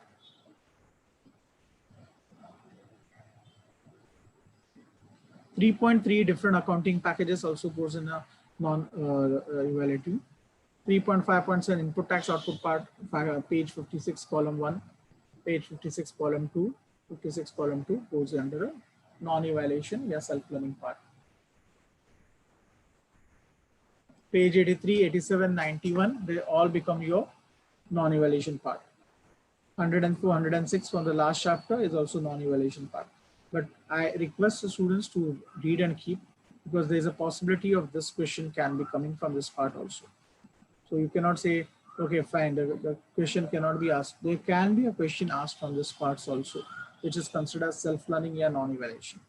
3.3 different accounting packages also goes in a non-evaluative. 3.5.7 input tax output part, page 56 column 1, page 56 column 2, 56 column 2 goes under a non-evaluation, yeah, self-learning part. Page 83, 87, 91, they all become your non-evaluation part. 104, 106 from the last chapter is also non-evaluation part. But I request the students to read and keep, because there is a possibility of this question can be coming from this part also. So you cannot say, okay, fine, the question cannot be asked. There can be a question asked from this parts also, which is considered as self-learning or non-evaluation.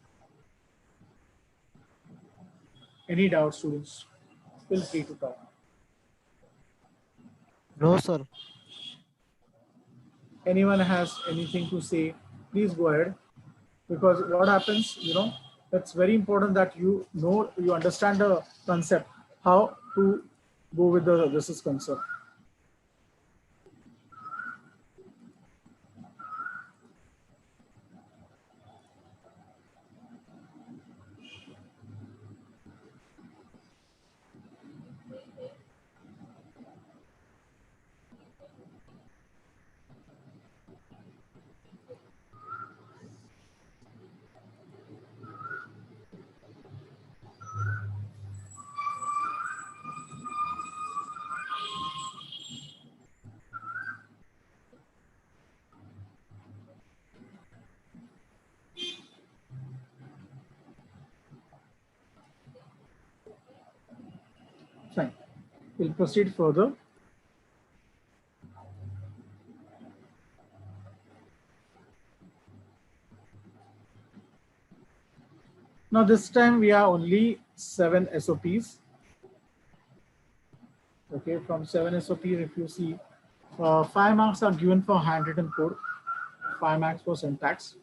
Any doubts, students? Feel free to talk. No, sir. Anyone has anything to say, please go ahead. Because what happens, it's very important that you understand the concept, how to go with this is concerned. Fine. We'll proceed further. Now this time we are only 7 SOPs. Okay, from 7 SOPs, if you see, 5 marks are given for handwritten code, 5 marks for syntax,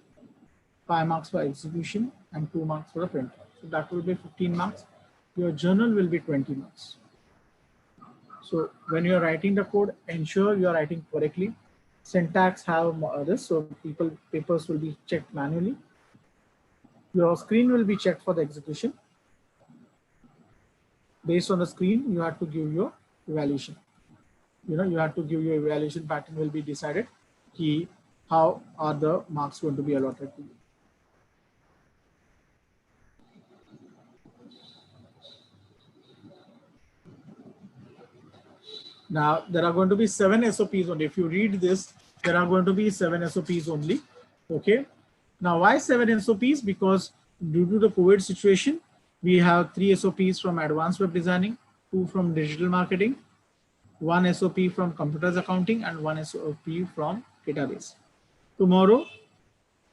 5 marks for execution, and 2 marks for the printer. So that will be 15 marks. Your journal will be 20 marks. So when you are writing the code, ensure you are writing correctly. Syntax have this, so papers will be checked manually. Your screen will be checked for the execution. Based on the screen, you have to give your evaluation. You have to give your evaluation pattern will be decided. How are the marks going to be allotted to you? Now, there are going to be 7 SOPs only. If you read this, there are going to be 7 SOPs only. Okay. Now, why 7 SOPs? Because due to the COVID situation, we have 3 SOPs from advanced web designing, 2 from digital marketing, 1 SOP from computers accounting, and 1 SOP from database. Tomorrow,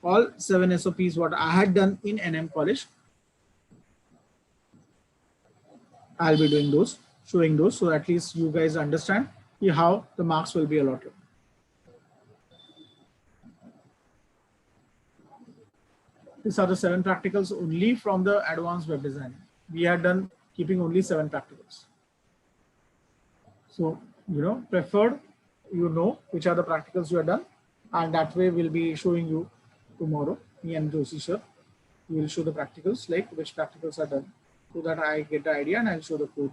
all 7 SOPs what I had done in NM College, I'll be doing those, showing those, so at least you guys understand how the marks will be allotted. These are the 7 practicals only from the advanced web design. We are done keeping only 7 practicals. So, preferred, which are the practicals you are done, and that way we'll be showing you tomorrow, me and Joshi sir. We will show the practicals, like which practicals are done, so that I get the idea and I'll show the code.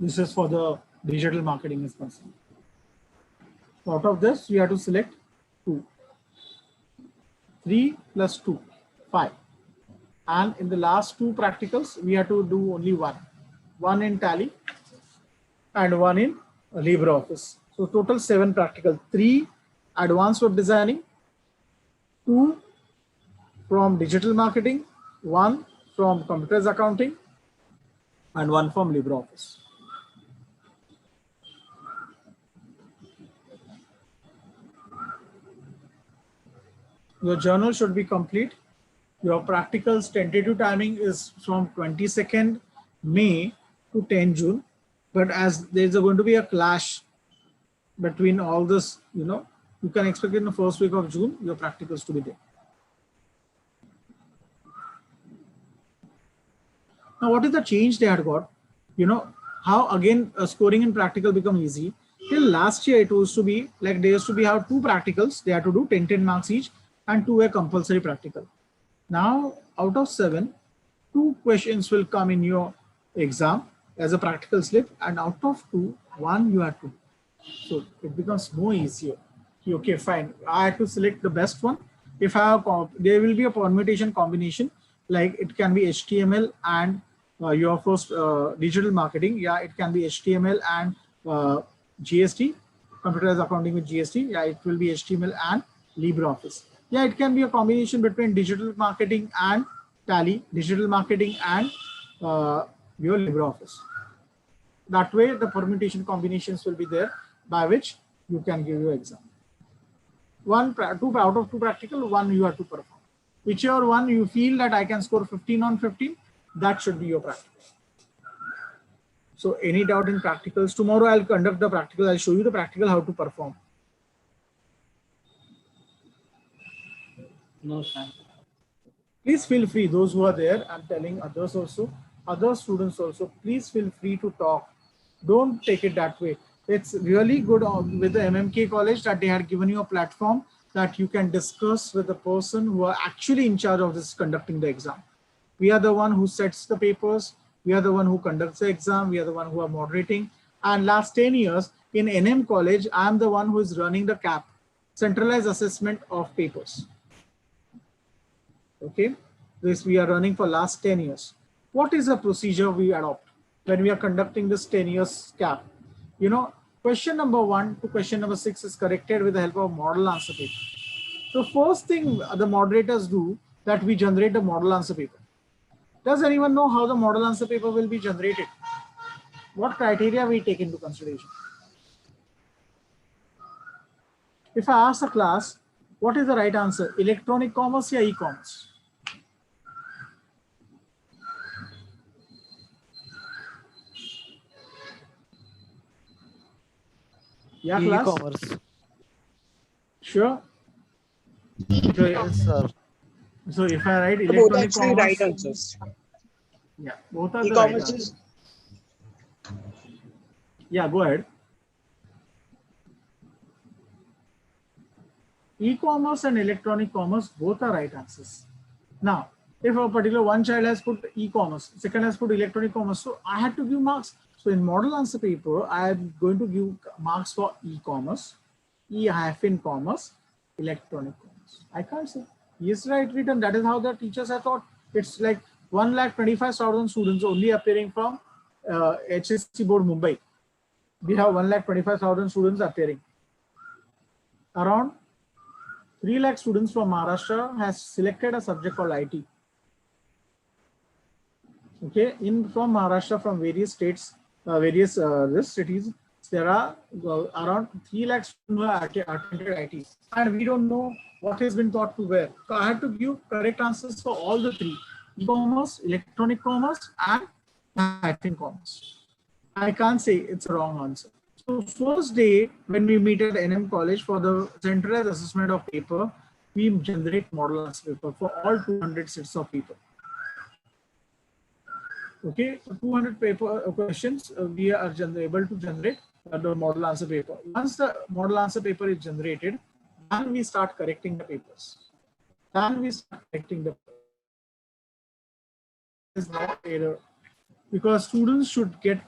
This is for the digital marketing is concerned. Out of this, we have to select 2. 3 plus 2, 5. And in the last 2 practicals, we have to do only 1. 1 in Tally and 1 in LibreOffice. So total 7 practical. 3 advanced web designing, 2 from digital marketing, 1 from computers accounting, and 1 from LibreOffice. Your journal should be complete. Your practicals tentative timing is from 22nd May to 10 June. But as there's going to be a clash between all this, you can expect in the first week of June, your practicals to be there. Now, what is the change they had got? How again scoring in practical become easy. Till last year, it used to be like they used to be have 2 practicals. They had to do 10 marks each, and 2 were compulsory practical. Now, out of 7, 2 questions will come in your exam as a practical slip, and out of 2, 1 you have to. So it becomes more easier. Okay, fine. I have to select the best one. If I have, there will be a permutation combination, like it can be HTML and your first digital marketing. Yeah, it can be HTML and GST, computerized accounting with GST. Yeah, it will be HTML and LibreOffice. Yeah, it can be a combination between digital marketing and Tally, digital marketing and your LibreOffice. That way, the permutation combinations will be there by which you can give your exam. Two out of two practical, one you have to perform. Whichever one you feel that I can score 15 on 15, that should be your practical. So any doubt in practicals? Tomorrow I'll conduct the practical. I'll show you the practical how to perform. No, sir. Please feel free. Those who are there, I'm telling others also, other students also, please feel free to talk. Don't take it that way. It's really good with the MMK college that they had given you a platform that you can discuss with the person who are actually in charge of this conducting the exam. We are the one who sets the papers. We are the one who conducts the exam. We are the one who are moderating. And last 10 years in NM college, I am the one who is running the CAP, centralized assessment of papers. Okay, this we are running for last 10 years. What is the procedure we adopt when we are conducting this 10 years CAP? You know, question number 1 to question number 6 is corrected with the help of model answer paper. So first thing the moderators do that we generate the model answer paper. Does anyone know how the model answer paper will be generated? What criteria we take into consideration? If I ask the class, what is the right answer? Electronic commerce or e-commerce? Yeah, class? E-commerce. Sure? Yes, sir. So if I write Both electronic actually commerce, right answers. yeah, both are the right E-commerce answers. is Yeah, go ahead. E-commerce and electronic commerce, both are right answers. Now, if a particular one child has put e-commerce, second has put electronic commerce, so I had to give marks. So in model answer paper, I am going to give marks for e-commerce, e-commerce, electronic commerce. I can't say. Yes, right written. That is how the teachers have taught. It's like 1,25,000 students only appearing from HSC board Mumbai. We have 1,25,000 students appearing. Around 3 lakh students from Maharashtra has selected a subject called IT. Okay, from Maharashtra, from various states, various cities, there are around 3 lakh students who have attended IT, and we don't know what has been taught to where. So I had to give correct answers for all the three: e-commerce, electronic commerce, and IT commerce. I can't say it's a wrong answer. So first day when we meet at NM College for the centralized assessment of paper, we generate model answer paper for all 200 sets of paper. Okay, so 200 paper questions we are able to generate the model answer paper. Once the model answer paper is generated, then we start correcting the papers. There is no error because students should get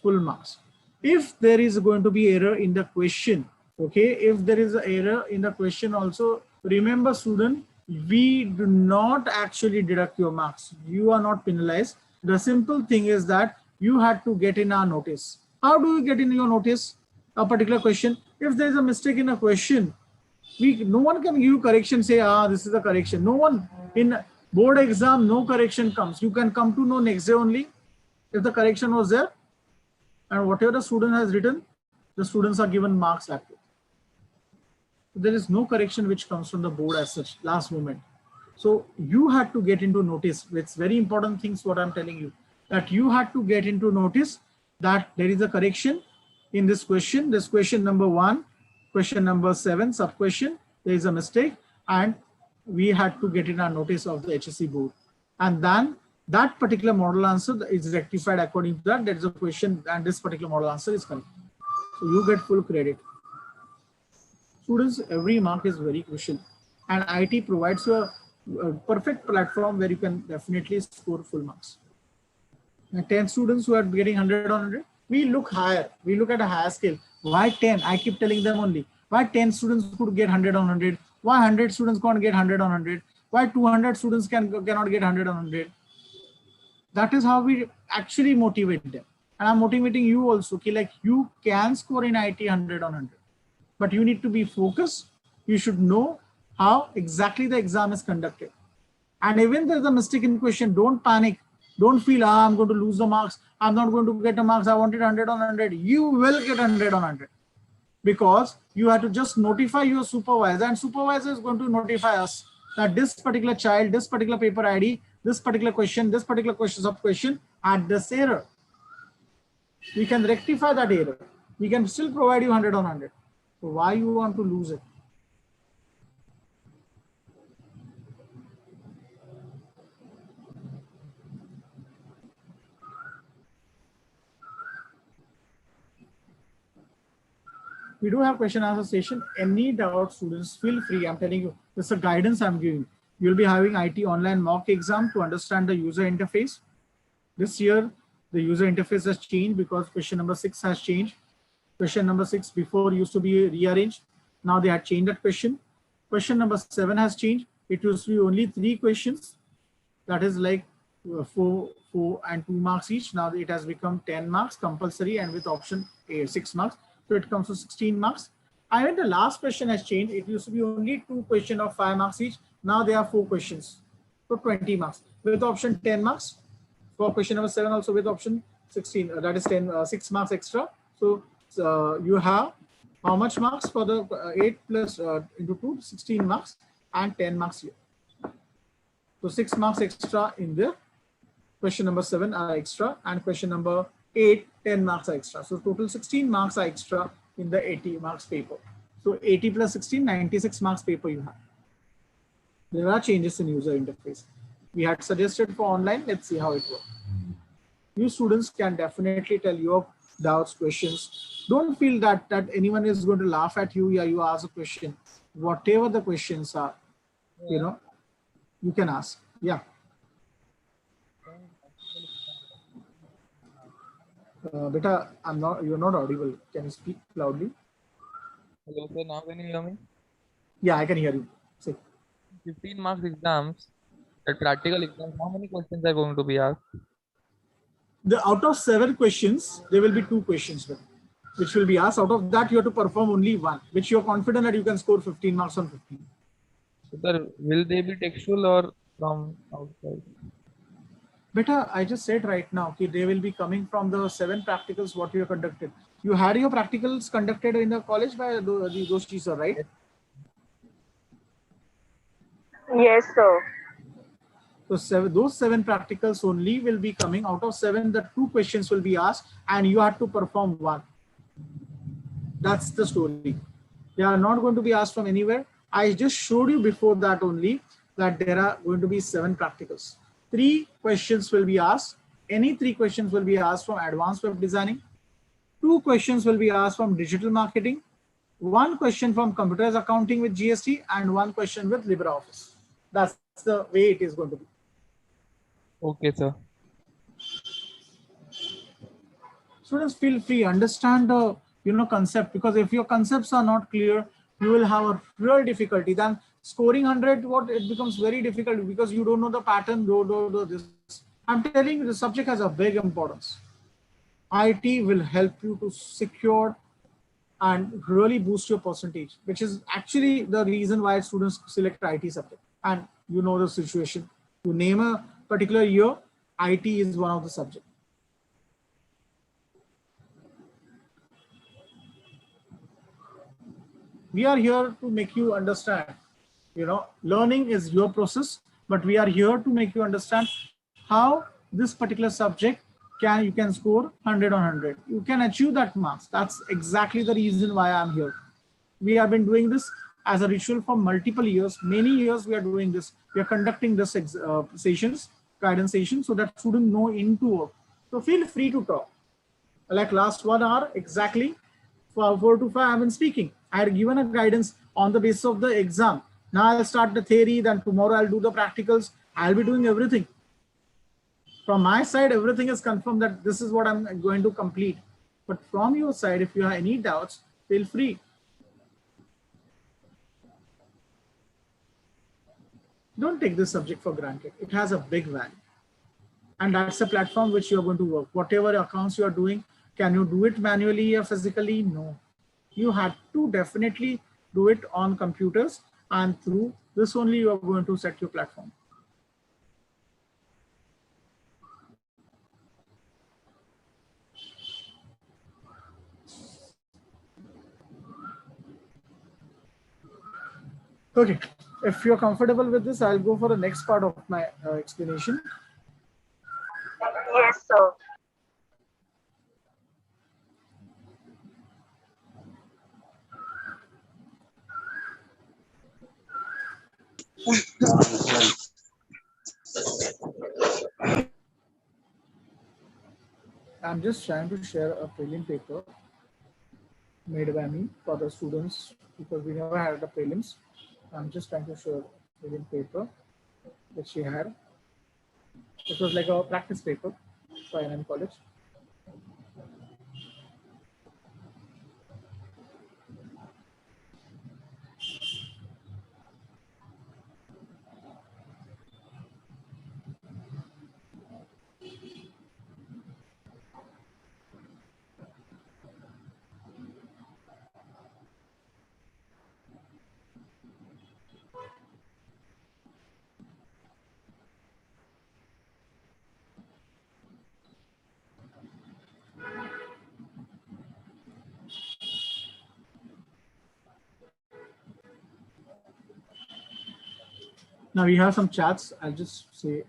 full marks. If there is going to be error in the question, okay, if there is an error in the question also, remember student, we do not actually deduct your marks. You are not penalized. The simple thing is that you had to get in our notice. How do you get in your notice a particular question? If there is a mistake in a question, no one can give you correction, say, this is a correction. No one in board exam, no correction comes. You can come to know next day only if the correction was there. And whatever the student has written, the students are given marks that way. There is no correction which comes from the board as such, last moment. So you had to get into notice. It's very important things what I'm telling you, that you had to get into notice that there is a correction in this question number 1, question number 7, sub question, there is a mistake, and we had to get in our notice of the HSC board. And then that particular model answer is rectified according to that. There is a question and this particular model answer is correct. So you get full credit. Students, every mark is very crucial, and IT provides a perfect platform where you can definitely score full marks. And 10 students who are getting 100 on 100, we look higher. We look at a higher scale. Why 10? I keep telling them only. Why 10 students could get 100 on 100? Why 100 students can't get 100 on 100? Why 200 students cannot get 100 on 100? That is how we actually motivate them. And I'm motivating you also. Okay, like you can score in IT 100 on 100, but you need to be focused. You should know how exactly the exam is conducted. And even there's a mistake in question, don't panic. Don't feel, I'm going to lose the marks. I'm not going to get the marks. I wanted 100 on 100. You will get 100 on 100. Because you have to just notify your supervisor, and supervisor is going to notify us that this particular child, this particular paper ID, this particular question, this particular question sub question had this error. We can rectify that error. We can still provide you 100 on 100. So why you want to lose it? We do have question answer session. Any doubt, students, feel free. I'm telling you, this is a guidance I'm giving. You'll be having IT online mock exam to understand the user interface. This year, the user interface has changed because question number 6 has changed. Question number 6 before used to be rearranged. Now they had changed that question. Question number 7 has changed. It used to be only 3 questions. That is like 4 and 2 marks each. Now it has become 10 marks compulsory and with option A, 6 marks. So it comes to 16 marks. And when the last question has changed, it used to be only 2 questions of 5 marks each. Now there are 4 questions. So 20 marks with option 10 marks. For question number 7 also with option 16, that is 6 marks extra. So you have how much marks for the 8 plus into 2, 16 marks and 10 marks here. So 6 marks extra in the question number 7 are extra, and question number 8, 10 marks are extra. So total 16 marks are extra in the 80 marks paper. So 80 plus 16, 96 marks paper you have. There are changes in user interface. We had suggested for online. Let's see how it works. You students can definitely tell your doubts, questions. Don't feel that anyone is going to laugh at you. Yeah, you ask a question. Whatever the questions are, you know, you can ask. Yeah. Beta, you're not audible. Can you speak loudly? Hello, sir. Now can you hear me? Yeah, I can hear you. Say. 15 marks exams, that practical exams, how many questions are going to be asked? Out of 7 questions, there will be 2 questions which will be asked. Out of that, you have to perform only 1, which you're confident that you can score 15 marks on 15. So, sir, will they be textual or from outside? Beta, I just said right now, okay, they will be coming from the 7 practicals what you have conducted. You had your practicals conducted in the college by those teachers, right? Yes, sir. So those 7 practicals only will be coming. Out of 7, the 2 questions will be asked and you have to perform 1. That's the story. They are not going to be asked from anywhere. I just showed you before that only that there are going to be 7 practicals. 3 questions will be asked. Any 3 questions will be asked from advanced web designing. 2 questions will be asked from digital marketing. 1 question from computers accounting with GST and 1 question with LibreOffice. That's the way it is going to be. Okay, sir. Students, feel free, understand the concept, because if your concepts are not clear, you will have a real difficulty. Then scoring 100, it becomes very difficult because you don't know the pattern. This. I'm telling you, the subject has a big importance. IT will help you to secure and really boost your percentage, which is actually the reason why students select IT subject. And you know the situation. You name a particular year, IT is one of the subjects. We are here to make you understand, learning is your process, but we are here to make you understand how this particular subject you can score 100 on 100. You can achieve that marks. That's exactly the reason why I'm here. We have been doing this as a ritual for multiple years. Many years we are doing this. We are conducting this sessions, guidance sessions, so that students know into work. So feel free to talk. Like last 1 hour, exactly, for 4 to 5, I've been speaking. I had given a guidance on the basis of the exam. Now I'll start the theory, then tomorrow I'll do the practicals. I'll be doing everything. From my side, everything is confirmed that this is what I'm going to complete. But from your side, if you have any doubts, feel free. Don't take this subject for granted. It has a big value. And that's the platform which you're going to work. Whatever accounts you are doing, can you do it manually or physically? No. You have to definitely do it on computers, and through this only you are going to set your platform. Okay, if you're comfortable with this, I'll go for the next part of my explanation. Yes, sir. I'm just trying to share a prelim paper made by me for the students because we never had the prelims. I'm just trying to share a prelim paper that she had. It was like a practice paper for NM College. Now we have some chats. I'll just say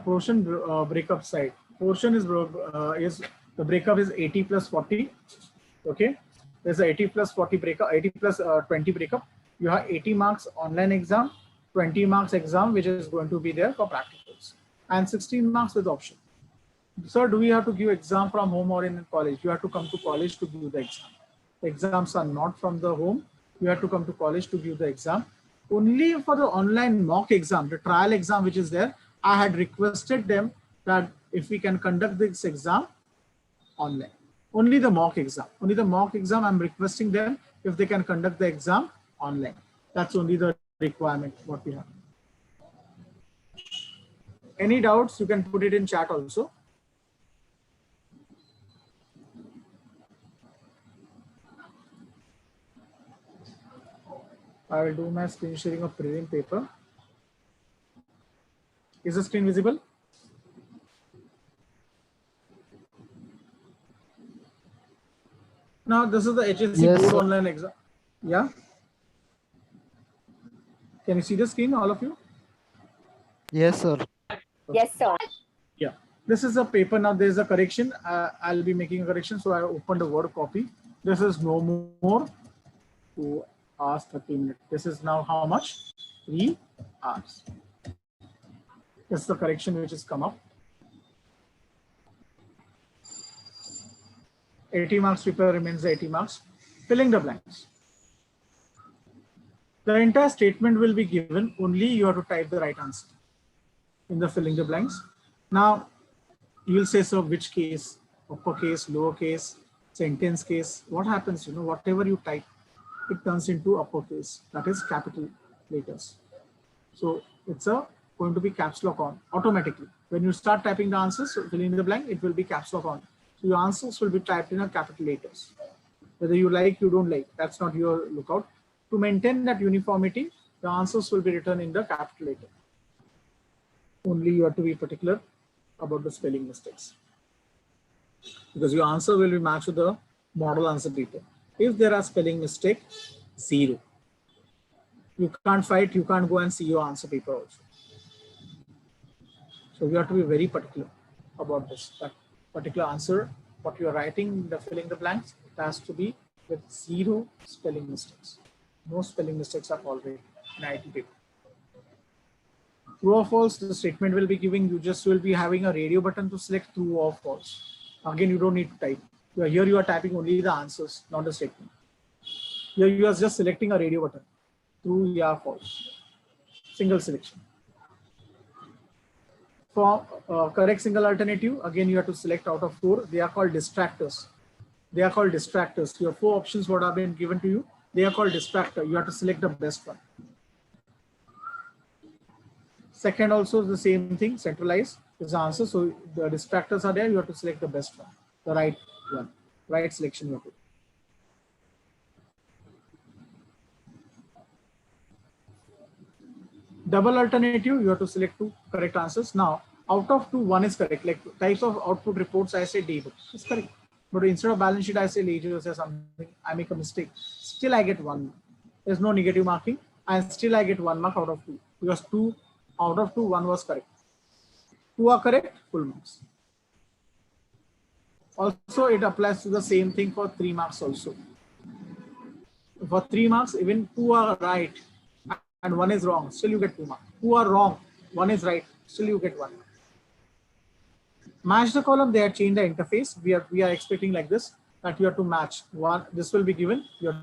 portion breakup side. Portion is the breakup is 80 plus 40. Okay, there's a 80 plus 40 breakup, 80 plus 20 breakup. You have 80 marks online exam, 20 marks exam, which is going to be there for practicals, and 16 marks with option. Sir, do we have to give exam from home or in college? You have to come to college to give the exam. The exams are not from the home. You have to come to college to give the exam. Only for the online mock exam, the trial exam which is there, I had requested them that if we can conduct this exam online. Only the mock exam. Only the mock exam, I'm requesting them if they can conduct the exam online. That's only the requirement what we have. Any doubts, you can put it in chat also. I will do my screen sharing of prelim paper. Is the screen visible? Now this is the HSC Yes, board sir. online exam. Yeah. Can you see the screen, all of you? Yes, sir. Yes, sir. Yeah. This is a paper. Now there's a correction. I'll be making a correction. So I opened a Word copy. This is no more 2 hours 30 minutes. This is now how much? 3 hours. This is the correction which has come up. 80 marks paper remains 80 marks. Filling the blanks. The entire statement will be given, only you have to type the right answer in the filling the blanks. Now, you'll say, so which case, uppercase, lowercase, sentence case, what happens, whatever you type, it turns into uppercase, that is capital letters. So it's going to be caps lock on automatically. When you start typing the answers, so filling the blank, it will be caps lock on. So your answers will be typed in a capital letters. Whether you like, you don't like, that's not your lookout. To maintain that uniformity, the answers will be written in the capital letter. Only you have to be particular about the spelling mistakes, because your answer will be matched to the model answer paper. If there are spelling mistake, 0. You can't fight, you can't go and see your answer paper also. So you have to be very particular about this. That particular answer, what you are writing, the filling the blanks, it has to be with 0 spelling mistakes. No spelling mistakes are tolerated in IT paper. True or false, the statement will be giving, you just will be having a radio button to select true or false. Again, you don't need to type. Here you are typing only the answers, not the statement. Here you are just selecting a radio button. True, yeah, false. Single selection. For correct single alternative, again, you have to select out of 4. They are called distractors. They are called distractors. Your 4 options what have been given to you, they are called distractor. You have to select the best one. Second also the same thing, centralize. is the answer. So the distractors are there. You have to select the best one, the right one, right selection you have to. Double alternative, you have to select two correct answers. Now, out of two, one is correct. Like types of output reports, I say daybook. It's correct. But instead of balance sheet, I say ledgers or something. I make a mistake. Still, I get 1 mark. There's no negative marking. And still, I get 1 mark out of 2. Because 2 out of 2, 1 was correct. 2 are correct, full marks. Also, it applies to the same thing for 3 marks also. For 3 marks, even 2 are right and 1 is wrong, still you get 2 marks. 2 are wrong, 1 is right, still you get 1 mark. Match the column, they have changed the interface. We are expecting like this, that you have to match one. This will be given. You have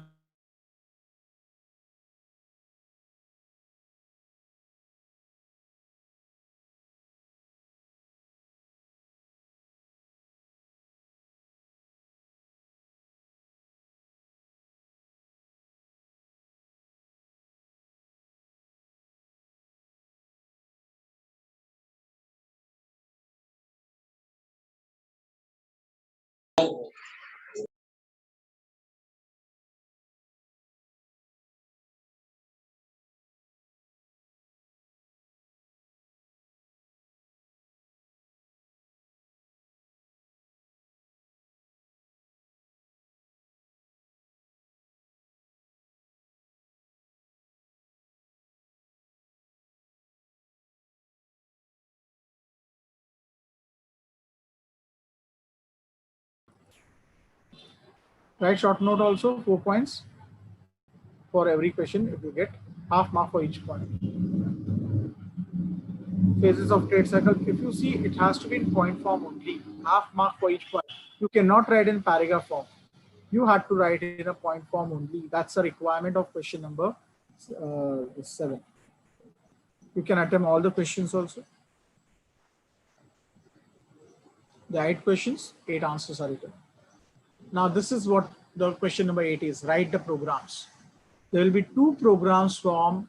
write short note also, 4 points for every question. If you get half mark for each point. Phases of trade cycle. If you see, it has to be in point form only. Half mark for each point. You cannot write in paragraph form. You had to write in a point form only. That's a requirement of question number 7. You can attempt all the questions also. The 8 questions, 8 answers are written. Now this is what the question number 8 is. Write the programs. There will be 2 programs from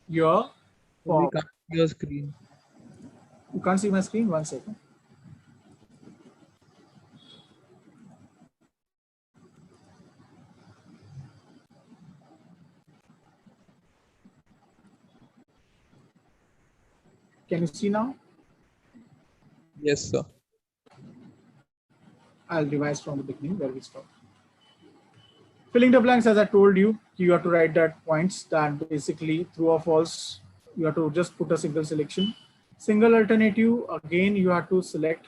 your form. We can't see your screen. You can't see my screen? 1 second. Can you see now? Yes, sir. I'll revise from the beginning where we stopped. Filling the blanks, as I told you, you have to write that points that basically true or false. You have to just put a single selection. Single alternative, again, you have to select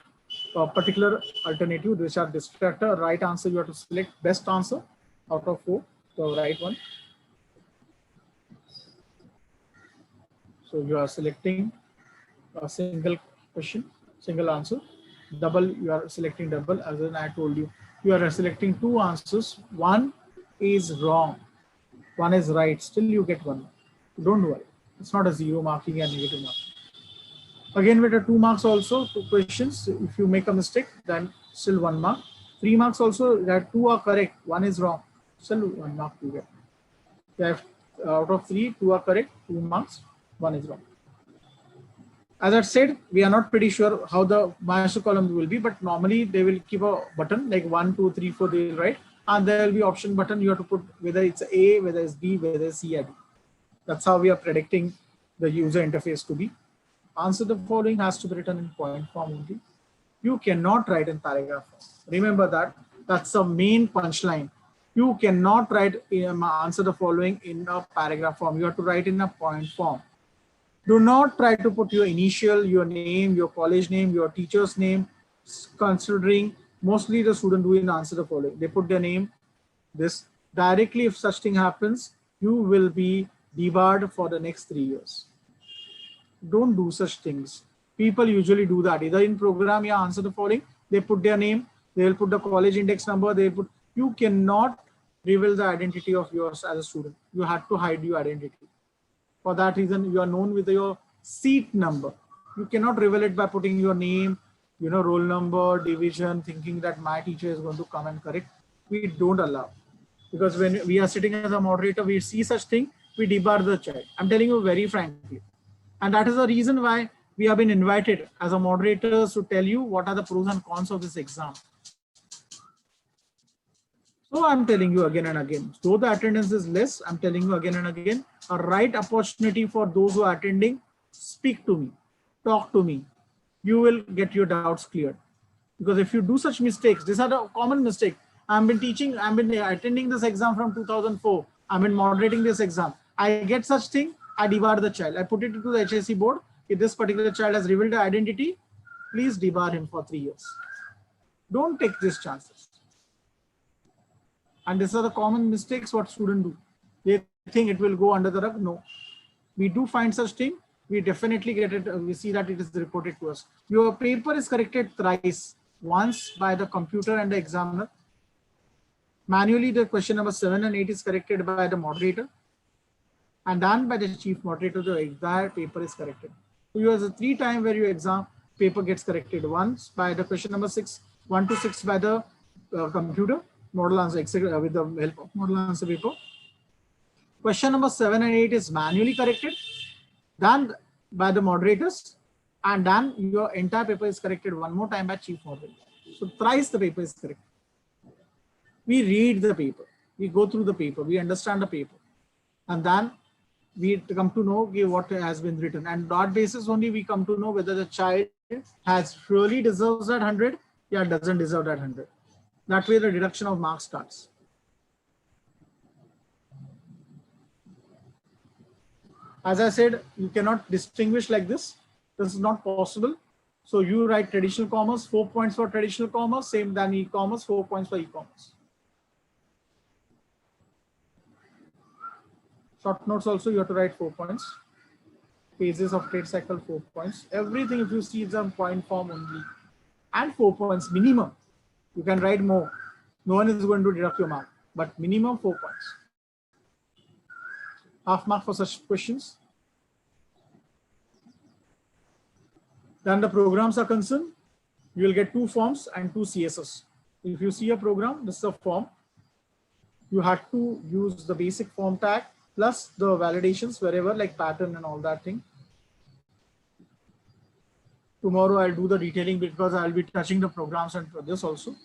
a particular alternative, which are distractor. Right answer, you have to select best answer out of 4, the right one. So you are selecting a single question, single answer. Double, you are selecting double. As I told you, you are selecting 2 answers. 1 is wrong, 1 is right. Still you get 1 mark. Don't worry. It's not a 0 marking and negative marking. Again, with the 2 marks also, 2 questions. If you make a mistake, then still 1 mark. 3 marks also, that 2 are correct, 1 is wrong. Still 1 mark you get. You have, out of 3, 2 are correct, 2 marks, 1 is wrong. As I said, we are not pretty sure how the master column will be, but normally they will keep a button like 1, 2, 3, 4, they will write, and there will be option button. You have to put whether it's A, whether it's B, whether it's C or D. That's how we are predicting the user interface to be. Answer the following has to be written in point form only. You cannot write in paragraph form. Remember that. That's the main punchline. You cannot write answer the following in a paragraph form. You have to write in a point form. Do not try to put your initial, your name, your college name, your teacher's name, considering mostly the student do in answer the following. They put their name, this directly. If such thing happens, you will be debarred for the next 3 years. Don't do such things. People usually do that. Either in program, yeah, answer the following. They put their name, they will put the college index number, they put, you cannot reveal the identity of yours as a student. You have to hide your identity. For that reason, you are known with your seat number. You cannot reveal it by putting your name, roll number, division, thinking that my teacher is going to come and correct. We don't allow. Because when we are sitting as a moderator, we see such thing, we debar the child. I'm telling you very frankly. And that is the reason why we have been invited as a moderators to tell you what are the pros and cons of this exam. So I'm telling you again and again, though the attendance is less, I'm telling you again and again, a right opportunity for those who are attending. Speak to me, talk to me. You will get your doubts cleared. Because if you do such mistakes, these are the common mistake. I've been attending this exam from 2004. I've been moderating this exam. I get such thing, I debar the child. I put it into the HSC board. If this particular child has revealed the identity, please debar him for 3 years. Don't take these chances. And these are the common mistakes what students do. They think it will go under the rug. No, we do find such thing. We definitely get it. We see that it is reported to us. Your paper is corrected thrice. Once by the computer and the examiner. Manually, the question number 7 and 8 is corrected by the moderator. And then by the chief moderator, the entire paper is corrected. So you have a 3 times where your exam paper gets corrected. Once by the question number 6, 1 to 6 by the computer, model answer, with the help of model answer paper. Question number 7 and 8 is manually corrected, done by the moderators, and then your entire paper is corrected one more time by chief moderator. So thrice the paper is corrected. We read the paper, we go through the paper, we understand the paper, and then we come to know what has been written. And on that basis only we come to know whether the child has really deserves that 100, yeah, doesn't deserve that 100. That way the deduction of marks starts. As I said, you cannot distinguish like this. This is not possible. So you write traditional commerce, 4 points for traditional commerce, same than e-commerce, 4 points for e-commerce. Short notes also you have to write 4 points. Phases of trade cycle, 4 points. Everything if you see it's on point form only. And 4 points minimum. You can write more. No one is going to deduct your mark, but minimum 4 points. Half mark for such questions. Then the programs are concerned. You will get 2 forms and 2 CSS. If you see a program, this is a form. You have to use the basic form tag plus the validations wherever like pattern and all that thing. Tomorrow I'll do the detailing because I'll be touching the programs and this also.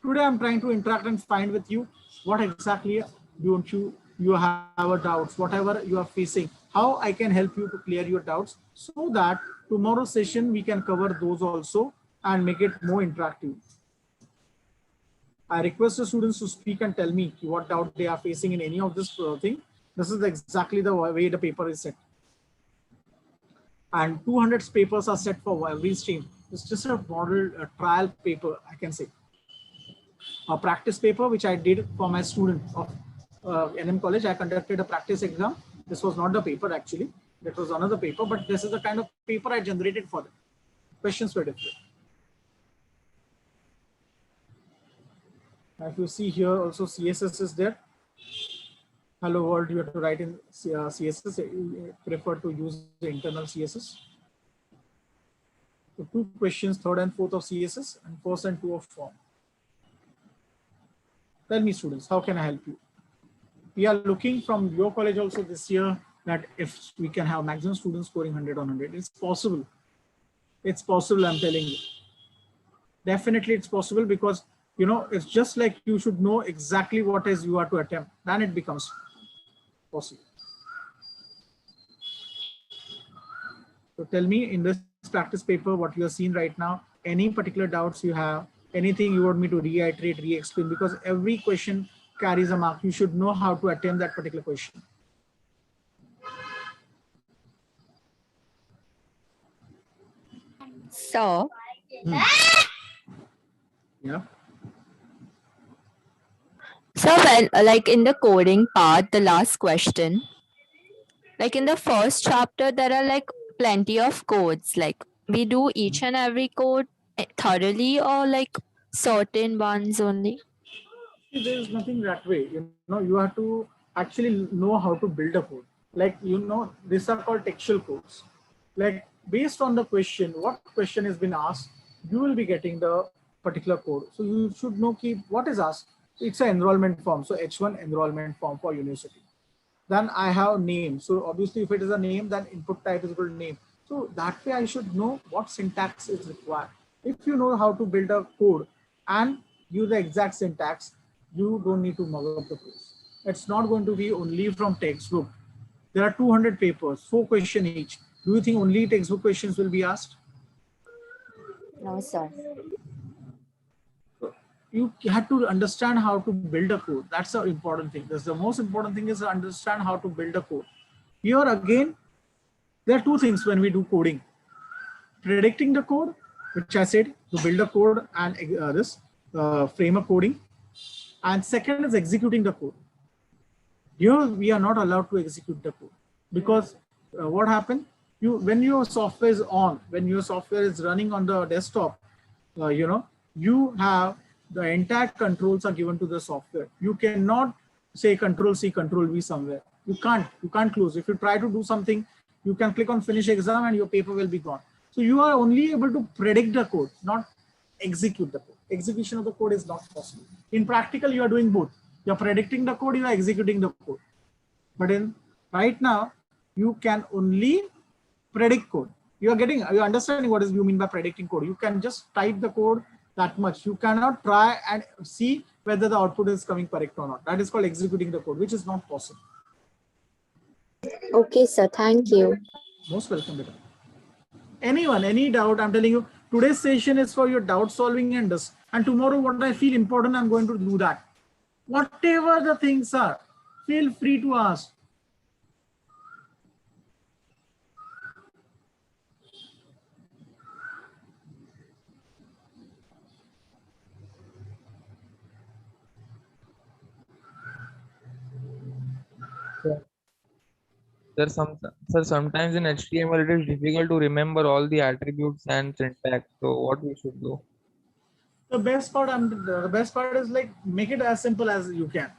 Today I'm trying to interact and find with you what exactly don't you have a doubts, whatever you are facing, how I can help you to clear your doubts so that tomorrow's session we can cover those also and make it more interactive. I request the students to speak and tell me what doubt they are facing in any of this thing. This is exactly the way the paper is set. And 200 papers are set for every stream. It's just a model trial paper, I can say. A practice paper, which I did for my student of NM College. I conducted a practice exam. This was not the paper actually. That was another paper, but this is the kind of paper I generated for them. Questions were different. If you see here also CSS is there. Hello world, you have to write in CSS. Prefer to use the internal CSS. So 2 questions, 3rd and 4th of CSS and 1st and 2 of form. Tell me students, how can I help you? We are looking from your college also this year that if we can have maximum students scoring 100 on 100, it's possible. It's possible, I'm telling you. Definitely it's possible because, you know, it's just like you should know exactly what is you are to attempt. Then it becomes possible. So tell me in this practice paper, what you are seeing right now, any particular doubts you have, anything you want me to reiterate, re-explain, because every question carries a mark. You should know how to attempt that particular question. So, Yeah. so when like in the coding part, the last question, like in the first chapter, there are like plenty of codes. Like we do each and every code thoroughly or like certain ones only. There is nothing that way. You know, you have to actually know how to build a code. Like, you know, these are called textual codes. Like based on the question, what question has been asked, you will be getting the particular code. So you should know what is asked. It's an enrollment form. So H1 enrollment form for university. Then I have name. So obviously if it is a name, then input type is equal to name. So that way I should know what syntax is required. If you know how to build a code and use the exact syntax, you don't need to mug up the course. It's not going to be only from textbook. There are 200 papers, 4 questions each. Do you think only textbook questions will be asked? No, sir. You have to understand how to build a code. That's the important thing. That's the most important thing, is to understand how to build a code. Here again, there are 2 things when we do coding. Predicting the code, which I said, to build a code and frame a coding. And second is executing the code. Here we are not allowed to execute the code, because what happened? When your software is on, when your software is running on the desktop, you have the entire controls are given to the software. You cannot say Control C, Control V somewhere. You can't close. If you try to do something, you can click on finish exam and your paper will be gone. So you are only able to predict the code, not execute the code. Execution of the code is not possible. In practical, you are doing both. You're predicting the code, you are executing the code. But right now, you can only predict code. You're understanding what you mean by predicting code. You can just type the code that much. You cannot try and see whether the output is coming correct or not. That is called executing the code, which is not possible. Okay, sir. Thank you. Most welcome, Beta. Anyone, any doubt? I'm telling you, today's session is for your doubt solving and this. And tomorrow, what I feel important, I'm going to do that. Whatever the things are, feel free to ask. Sometimes in HTML it is difficult to remember all the attributes and syntax. So what we should do? The best part is like, make it as simple as you can.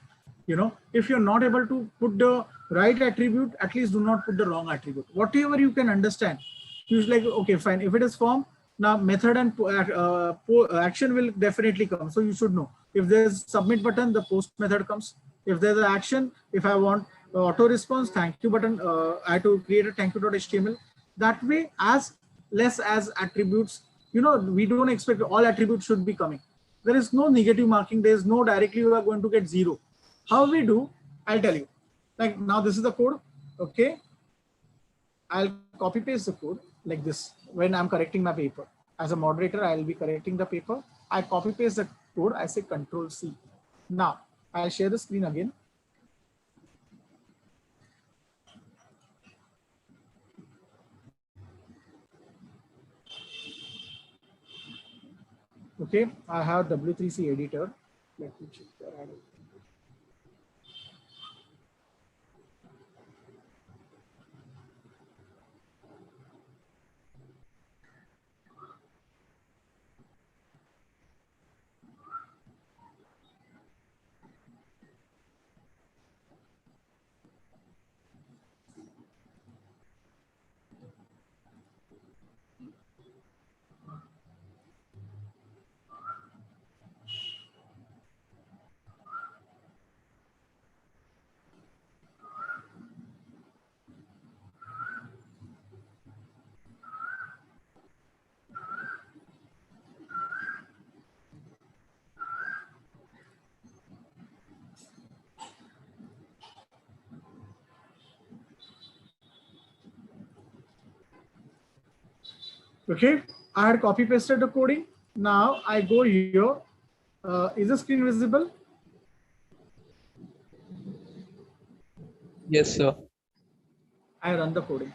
If you're not able to put the right attribute, at least do not put the wrong attribute. Whatever you can understand, use like, okay, fine. If it is form, now method and action will definitely come. So you should know. If there's submit button, the post method comes. If there's an action, if I want auto response, thank you button, I have to create a thank you.html. That way, as less as attributes, we don't expect all attributes should be coming. There is no negative marking. There is no directly you are going to get 0. How we do, I'll tell you. Like now this is the code. Okay. I'll copy paste the code like this. When I'm correcting my paper as a moderator, I'll be correcting the paper. I copy paste the code. I say Control C. Now I'll share the screen again. Okay, I have W3C editor. Let me check that. Okay, I had copy pasted the coding. Now I go here. Is the screen visible? Yes, sir. I run the coding.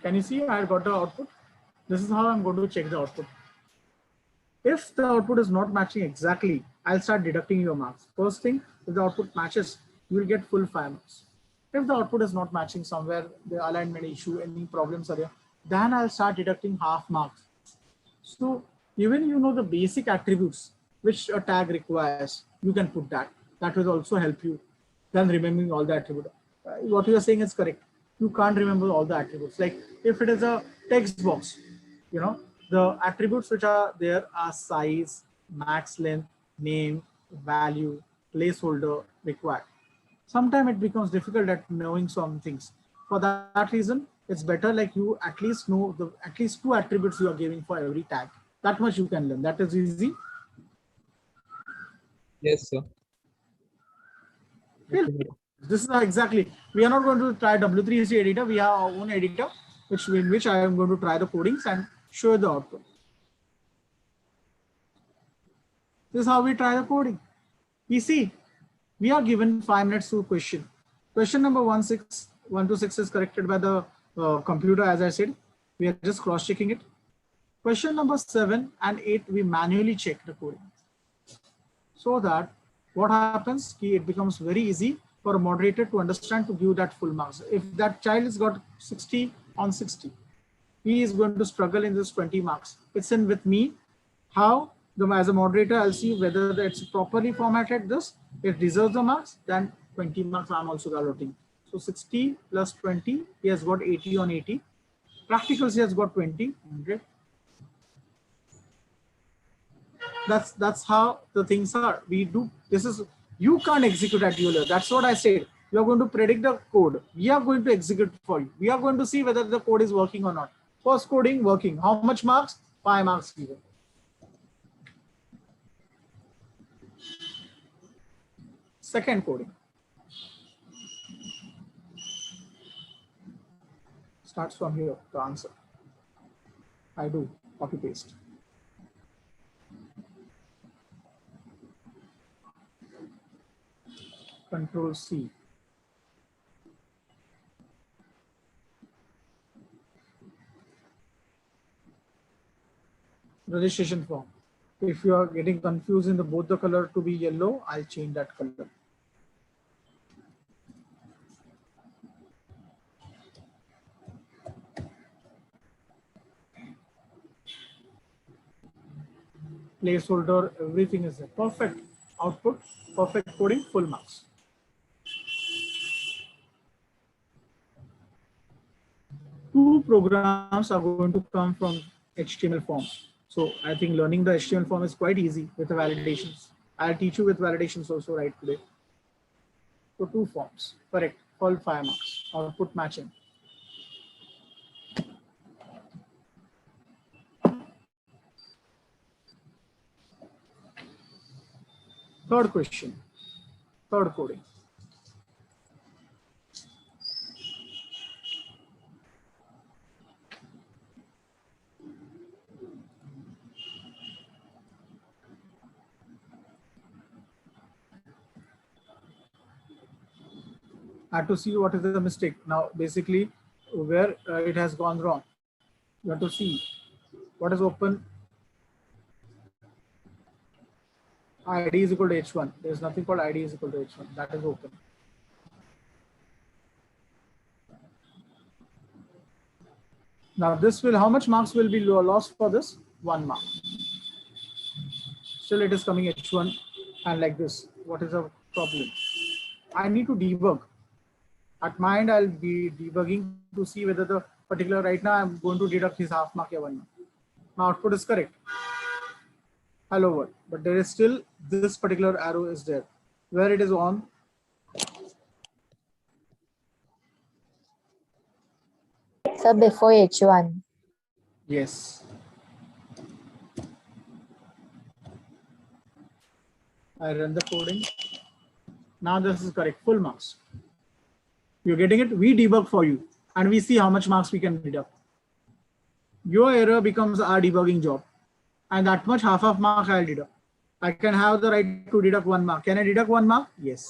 Can you see I got the output? This is how I'm going to check the output. If the output is not matching exactly, I'll start deducting your marks. First thing, if the output matches, you will get full 5 marks. If the output is not matching somewhere, the alignment issue, any problems are there, then I'll start deducting half marks. So even the basic attributes which a tag requires, you can put that. That will also help you then remembering all the attributes. What you are saying is correct. You can't remember all the attributes. Like if it is a text box, the attributes which are there are size, max length, name, value, placeholder required. Sometimes it becomes difficult at knowing some things. For that reason, it's better like you at least know the at least 2 attributes you are giving for every tag. That much you can learn. That is easy. Yes, sir. Well, this is how exactly. We are not going to try W3C editor. We have our own editor, in which I am going to try the codings and show you the output. This is how we try the coding. We see, we are given 5 minutes to question. Question number 126 is corrected by the computer, as I said. We are just cross-checking it. Question number 7 and 8, we manually check the coding. So that what happens, it becomes very easy for a moderator to understand to give that full marks. If that child has got 60 on 60, he is going to struggle in this 20 marks. It's in with me. How? As a moderator, I'll see whether it's properly formatted this. It deserves the marks, then 20 marks I'm also allotting. So 60 plus 20, he has got 80 on 80. Practicals, he has got 20, 100. That's how the things are. We do, this is, you can't execute at your level. That's what I said. You are going to predict the code. We are going to execute for you. We are going to see whether the code is working or not. First coding, working. How much marks? 5 marks given. Second coding. Starts from here, the answer. I do, copy paste. Control C. Registration form. If you are getting confused in the both the color to be yellow, I'll change that color. Placeholder, everything is there. Perfect output, perfect coding, full marks. Two programs are going to come from HTML form. So I think learning the HTML form is quite easy with the validations. I'll teach you with validations also right today. So 2 forms, correct, all 5 marks, output matching. Third question, third coding. I have to see what is the mistake. Now, basically, where it has gone wrong. You have to see what is open. ID is equal to H1. There is nothing called ID is equal to H1. That is open. Now, this will, how much marks will be lost for this? 1 mark. Still, it is coming H1 and like this. What is the problem? I need to debug. At my end, I'll be debugging to see whether the particular, right now, I'm going to deduct his half mark or 1 mark. My output is correct. Hello world, but there is still this particular arrow is there. Where it is on? So before H1. Yes. I run the coding. Now this is correct, full marks. You're getting it? We debug for you and we see how much marks we can deduct. Your error becomes our debugging job. And that much half of mark I'll deduct. I can have the right to deduct 1 mark. Can I deduct 1 mark? Yes.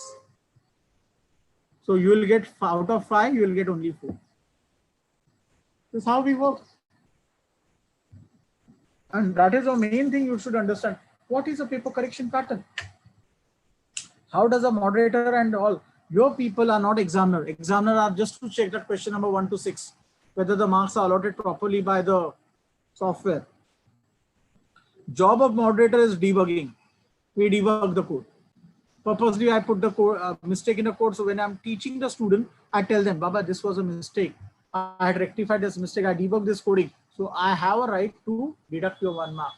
So you will get out of 5, you will get only 4. This is how we work. And that is the main thing you should understand. What is a paper correction pattern? How does a moderator and all? Your people are not examiner. Examiner are just to check that question number 1 to 6, whether the marks are allotted properly by the software. Job of moderator is debugging. We debug the code. Purposely, I put the code, mistake in the code. So when I'm teaching the student, I tell them, Baba, this was a mistake. I had rectified this mistake. I debug this coding. So I have a right to deduct your 1 mark.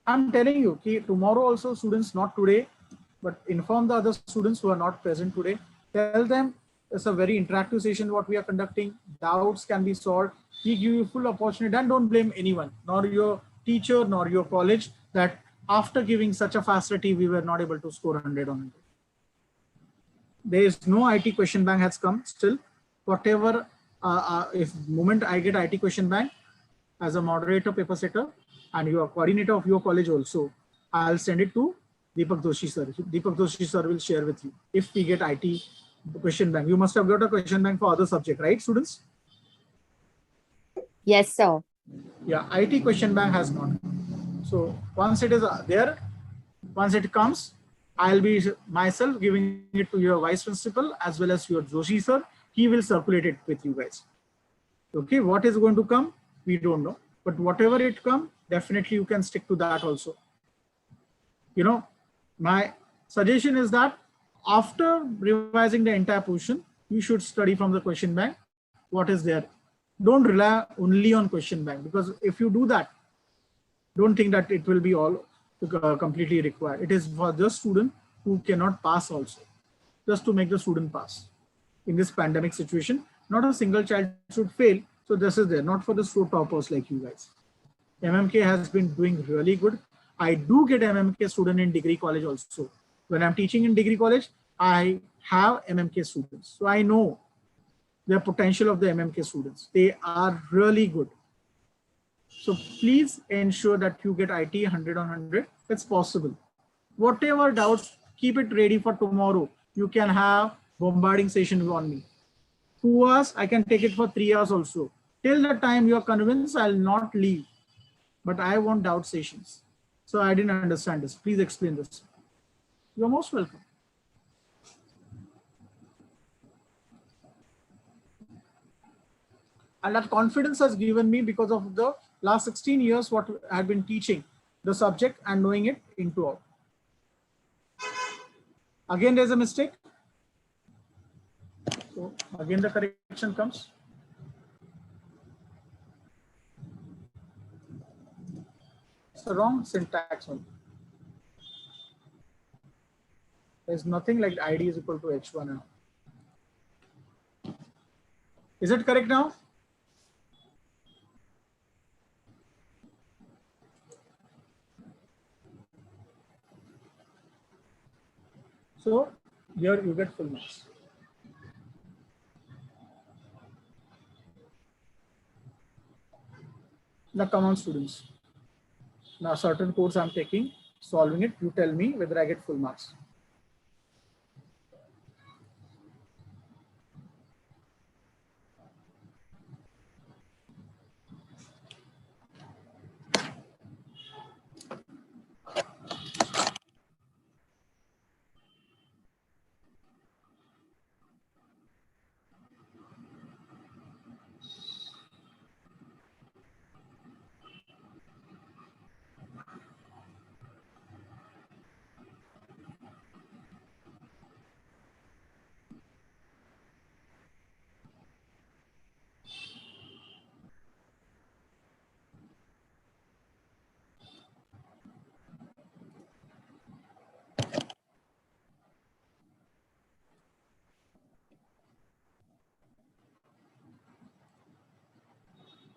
I'm telling you, okay, tomorrow also students, not today, but inform the other students who are not present today. Tell them It's a very interactive session what we are conducting. Doubts can be solved. We give you full opportunity, and don't blame anyone, nor your teacher, nor your college, that after giving such a facility, we were not able to score 100 on 100. There is no IT question bank has come still. Whatever, if moment I get IT question bank as a moderator, paper setter, and you are coordinator of your college also, I'll send it to Deepak Doshi sir. Deepak Doshi sir will share with you if we get IT question bank. You must have got a question bank for other subject, right, students? Yes, sir. Yeah, IT question bank has not. So once it is there, once it comes, I'll be myself giving it to your vice principal as well as your Joshi sir. He will circulate it with you guys. Okay, what is going to come, we don't know. But whatever it come, definitely you can stick to that also. You know, my suggestion is that after revising the entire portion, you should study from the question bank what is there. Don't rely only on question bank, because if you do that, don't think that it will be all completely required. It is for the student who cannot pass also, just to make the student pass. In this pandemic situation, not a single child should fail. So this is there, not for the toppers like you guys. MMK has been doing really good. I do get MMK student in degree college also. When I'm teaching in degree college, I have MMK students. So I know the potential of the MMK students. They are really good. So please ensure that you get IT 100 on 100. It's possible. Whatever doubts, keep it ready for tomorrow. You can have bombarding session on me. 2 hours, I can take it for 3 hours also. Till the time you are convinced, I'll not leave. But I want doubt sessions. So I didn't understand this. Please explain this. You're most welcome. And that confidence has given me because of the last 16 years what I have been teaching the subject and knowing it into out. Again, there's a mistake. So again, the correction comes. It's the wrong syntax only. There's nothing like ID is equal to H1 now. Is it correct now? So here you get full marks. Now come on, students. Now certain course I'm taking, solving it, you tell me whether I get full marks.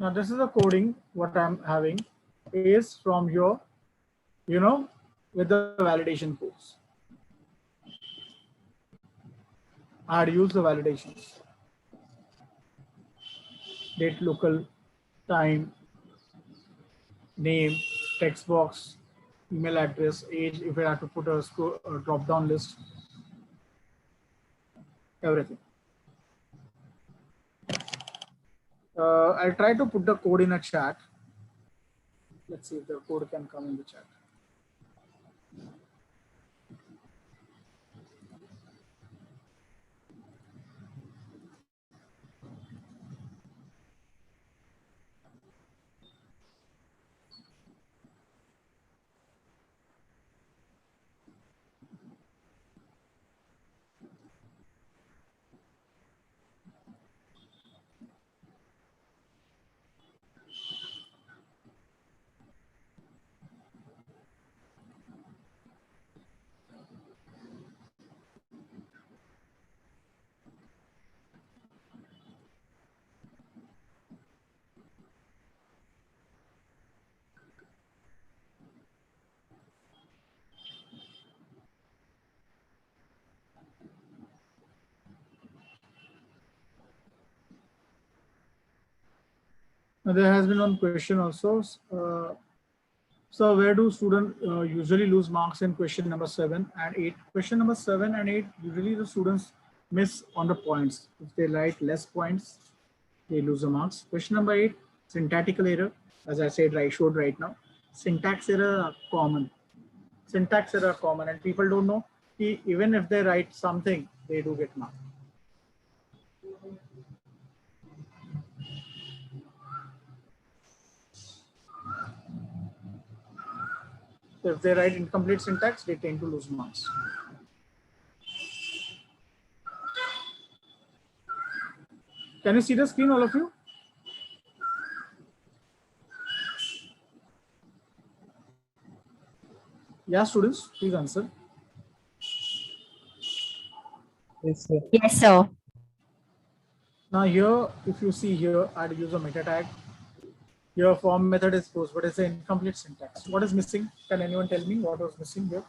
Now this is a coding, what I'm having is from your, with the validation course. I had used the validations. Date, local, time, name, text box, email address, age, if I have to put a drop down list, everything. I'll try to put the code in a chat. Let's see if the code can come in the chat. There has been one question also. So where do students usually lose marks in question number 7 and 8? Question number 7 and 8, usually the students miss on the points. If they write less points, they lose the marks. Question number 8, syntactical error. As I said, I showed right now. Syntax error are common. Syntax error are common, and people don't know. Even if they write something, they do get marked. If they write incomplete syntax, they tend to lose marks. Can you see the screen, all of you? Yeah, students, please answer. Yes, sir. Yes, sir. Now here, if you see here, I'd use a meta tag. Your form method is posed, but it's an incomplete syntax. What is missing? Can anyone tell me what was missing here?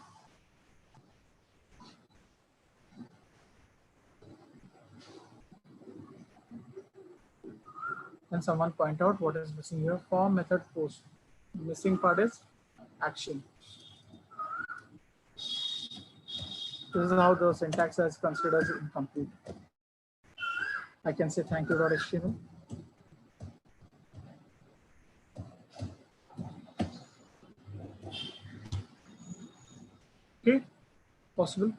Can someone point out what is missing here? Form method post. The missing part is action. This is how the syntax is considered as incomplete. I can say thank you.html. Okay, possible.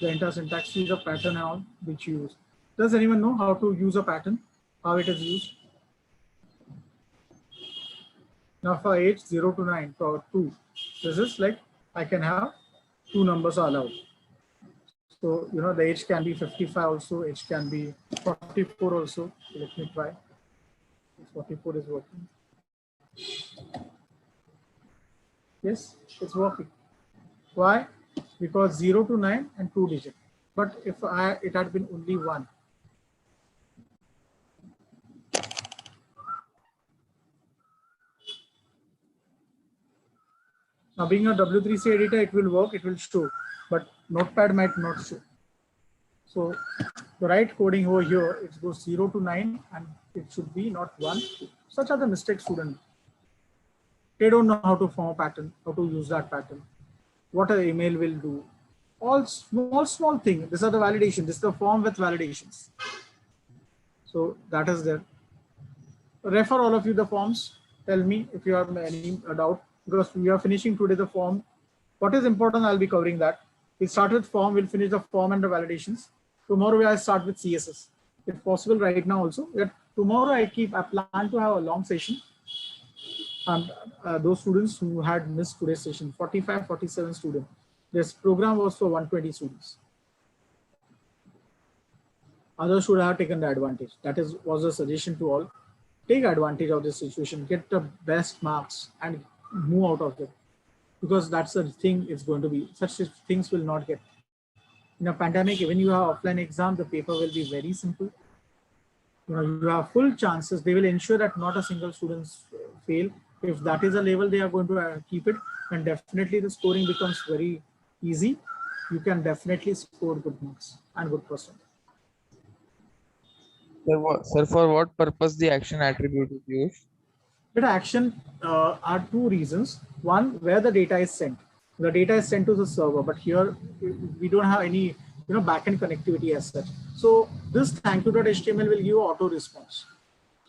The entire syntax is a pattern and all which you use. Does anyone know how to use a pattern? How it is used? Now for age 0 to 9, for 2, this is like I can have 2 numbers are allowed. So, you know, the age can be 55 also, age can be 44 also. Let me try. 44 is working. Yes, it's working. Why? Because 0 to 9 and 2 digit. But if it had been only 1. Now being a W3C editor, it will work, it will show, but Notepad might not show. So the right coding over here, it goes 0 to 9 and it should be not 1. Such are the mistakes students. They don't know how to form a pattern, how to use that pattern, what an email will do. All small thing. These are the validation. This is the form with validations. So that is there. Refer all of you the forms. Tell me if you have any doubt, because we are finishing today the form. What is important, I'll be covering that. We start with form, we'll finish the form and the validations. Tomorrow I'll start with CSS. If possible, right now also. Tomorrow I plan to have a long session. And those students who had missed today's session, 45, 47 students. This program was for 120 students. Others should have taken the advantage. That was a suggestion to all. Take advantage of this situation, get the best marks and move out of it. Because that's the thing it's going to be. Such things will not get. In a pandemic, when you have offline exam, the paper will be very simple. You have full chances. They will ensure that not a single student fail. If that is a level they are going to keep it, then definitely the scoring becomes very easy. You can definitely score good marks and good percent. Sir, for what purpose the action attribute is used? The action are 2 reasons. One, where the data is sent. The data is sent to the server, but here we don't have any backend connectivity as such. So this thank you.html will give you auto response.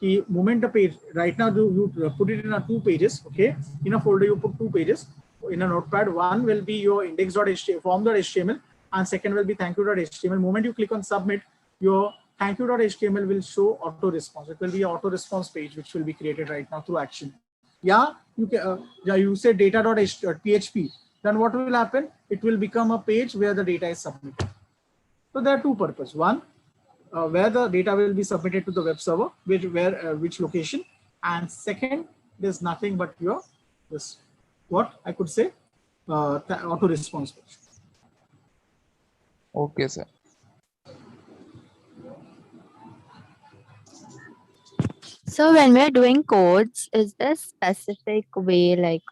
The moment the page, right now you put it in 2 pages, okay? In a folder you put 2 pages. In a notepad, one will be your index.html, form.html, and second will be thank you.html. Moment you click on submit, your thank you.html will show auto response. It will be an auto response page which will be created right now through action. Yeah, you can. You say data.php. Then what will happen? It will become a page where the data is submitted. So there are 2 purposes. One, where the data will be submitted to the web server, which location, and second, there's nothing but your this what I could say auto response page. Okay, sir. So when we're doing codes, is there a specific way like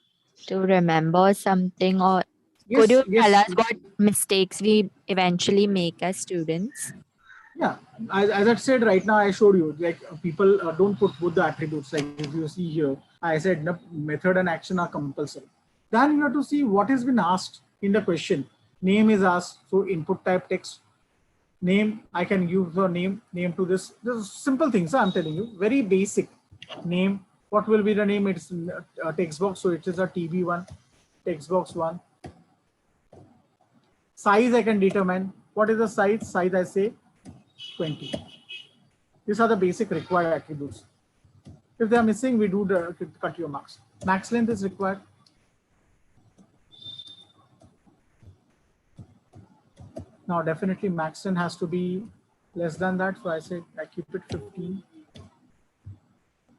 to remember something, or could you tell us what mistakes we eventually make as students? Yeah, as I said right now, I showed you like people don't put both the attributes. Like if you see here, I said no, method and action are compulsory. Then you have to see what has been asked in the question. Name is asked, so input type text. Name, I can use the name to this. This simple things I'm telling you, very basic. Name, what will be the name? It's a text box, so it is a TB1, text box 1. Size I can determine. What is the size? Size I say 20. These are the basic required attributes. If they are missing, we do the cut your marks. Max length is required. Now definitely max length has to be less than that. So I say I keep it 15.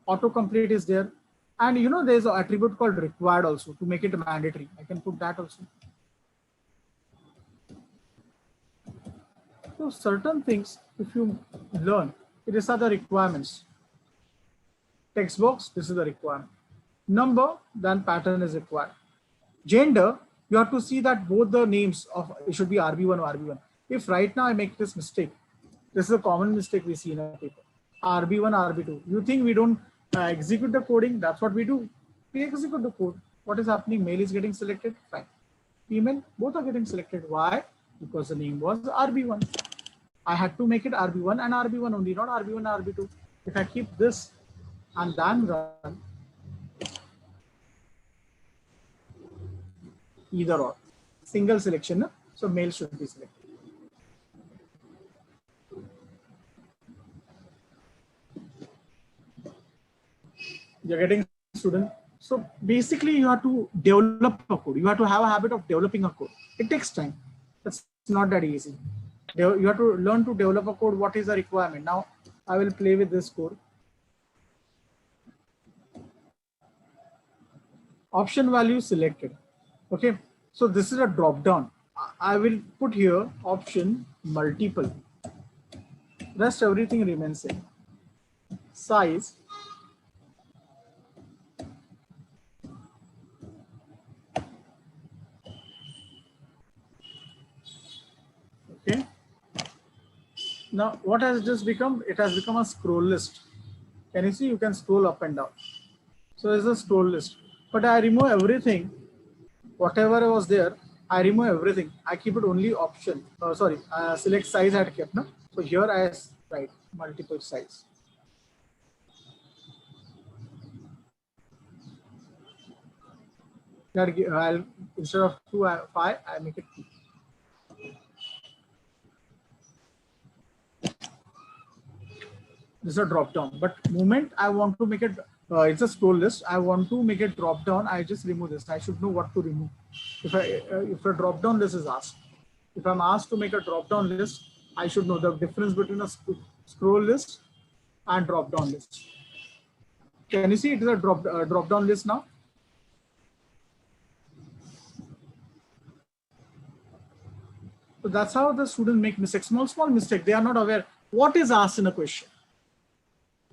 Autocomplete is there. And you know, there's an attribute called required also to make it mandatory. I can put that also. So certain things, if you learn, these are the requirements. Text box, this is the requirement. Number, then pattern is required. Gender, you have to see that both the names of it should be RB1 or RB1. If right now I make this mistake, this is a common mistake we see in a paper. RB1, RB2. You think we don't execute the coding? That's what we do. We execute the code. What is happening? Male is getting selected. Fine. Female, both are getting selected. Why? Because the name was RB1. I had to make it RB1 and RB1 only, not RB1 and RB2. If I keep this and then run, either or, single selection, so male should be selected. You're getting student. So basically you have to develop a code. You have to have a habit of developing a code. It takes time. That's not that easy. You have to learn to develop a code. What is the requirement? Now I will play with this code. Option value selected. Okay. So this is a drop down. I will put here option multiple. Rest everything remains same. Size. Okay. Now what has this become? It has become a scroll list. Can you see? You can scroll up and down. So it's a scroll list. But I remove everything. Whatever was there, I remove everything. I keep it only option. Select size I had kept. No? So here I write multiple size. I'll, instead of 5, I make it 2. This is a drop down, but moment I want to make it, it's a scroll list. I want to make it drop down. I just remove this. I should know what to remove. If a drop down list is asked, if I'm asked to make a drop down list, I should know the difference between a scroll list and drop down list. Can you see it is a drop down list now? So that's how the students make mistakes. Small mistake. They are not aware what is asked in a question.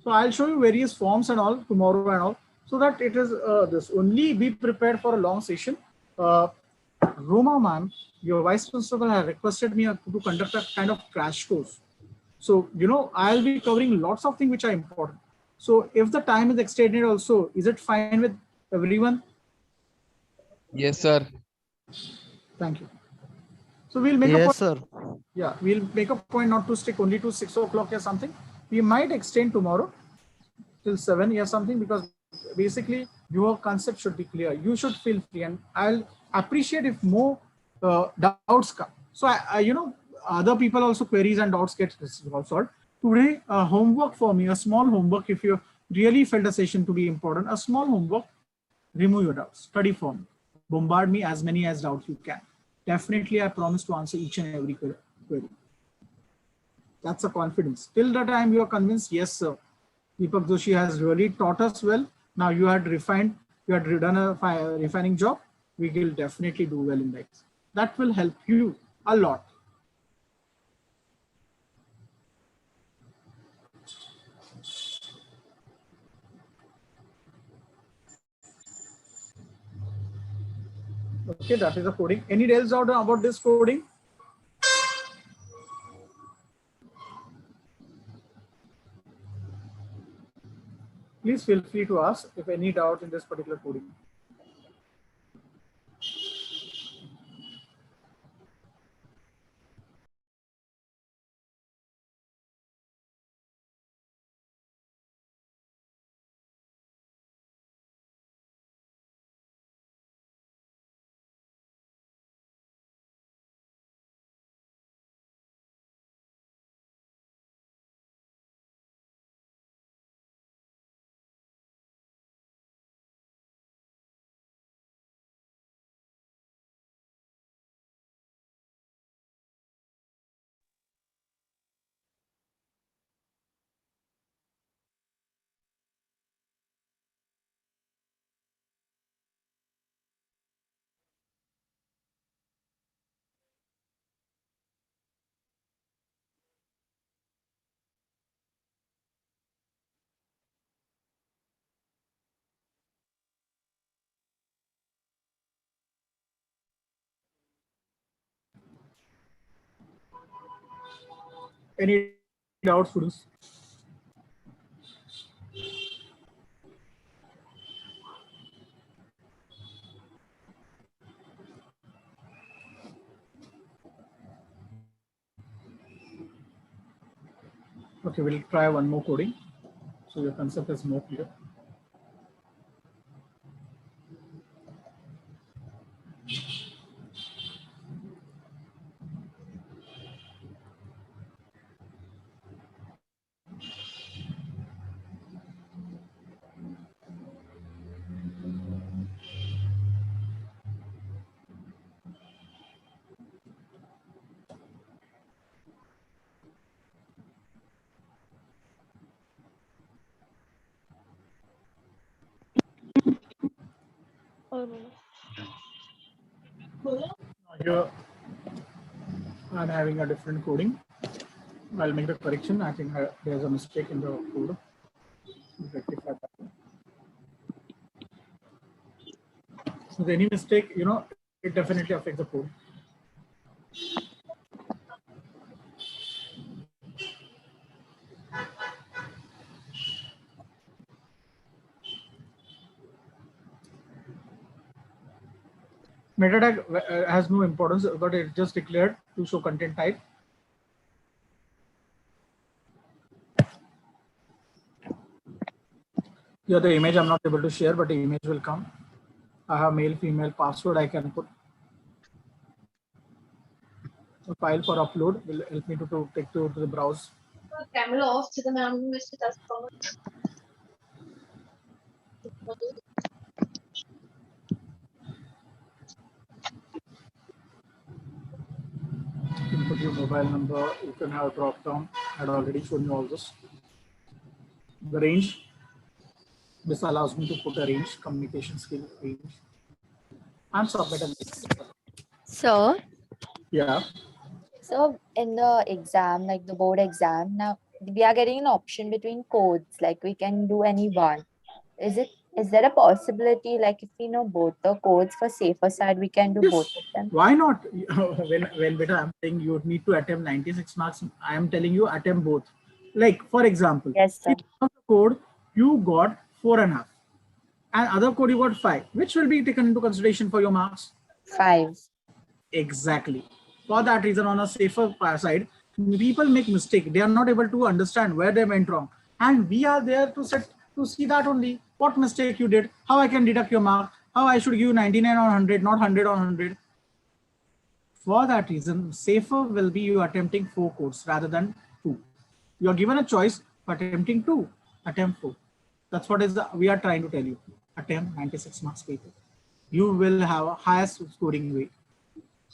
So I'll show you various forms and all tomorrow and all, so that it is this. Only be prepared for a long session. Roma ma'am, your vice principal has requested me to conduct a kind of crash course. So, you know, I'll be covering lots of things which are important. So if the time is extended also, is it fine with everyone? Yes, sir. Thank you. So we'll make Yes, sir. Yeah, we'll make a point not to stick only to 6 o'clock or something. We might extend tomorrow till 7 or something, because basically your concept should be clear. You should feel free, and I'll appreciate if more doubts come. So you know, other people also queries and doubts get solved. Today, homework for me, a small homework. If you really felt the session to be important, a small homework, remove your doubts, study for me, bombard me as many as doubts you can. Definitely, I promise to answer each and every query. That's a confidence. Till the time you are convinced, yes, sir, Deepak Joshi has really taught us well. Now you had refined, you had done a refining job. We will definitely do well in that. That will help you a lot. Okay, that is the coding. Any else out about this coding? please feel free to ask if any doubt in this particular coding. Any doubt, students? Okay, we'll try one more coding, so your concept is more clear. Here, I'm having a different coding. I'll make the correction. I think there's a mistake in the code. Rectify that. So any mistake, it definitely affects the code. Meta tag has no importance, but it just declared to show content type. Here the image I'm not able to share, but the image will come. I have male, female password I can put. The file for upload will help me to take to the browse. Camera off to the ma'am. Input your mobile number. You can have a drop down. I had already shown you all this. The range. This allows me to put a range, communication skill range, and submit a message. So, Yeah. so in the exam, like the board exam, now we are getting an option between codes, like we can do any one. Is there a possibility, like if we know both the codes for safer side, we can do Yes. both of them? Why not? when beta I'm saying you need to attempt 96 marks, I am telling you attempt both. Like for example, Yes, sir. in one of the code you got 4.5, and other code you got 5. Which will be taken into consideration for your marks? 5. Exactly. For that reason, on a safer side, people make mistake. They are not able to understand where they went wrong, and we are there to see that only. What mistake you did, how I can deduct your mark, how I should give you 99 on 100, not 100 on 100. For that reason, safer will be you attempting 4 codes rather than 2. You are given a choice for attempting 2, attempt 4. That's what we are trying to tell you. Attempt 96 marks paper. You will have a highest scoring weight.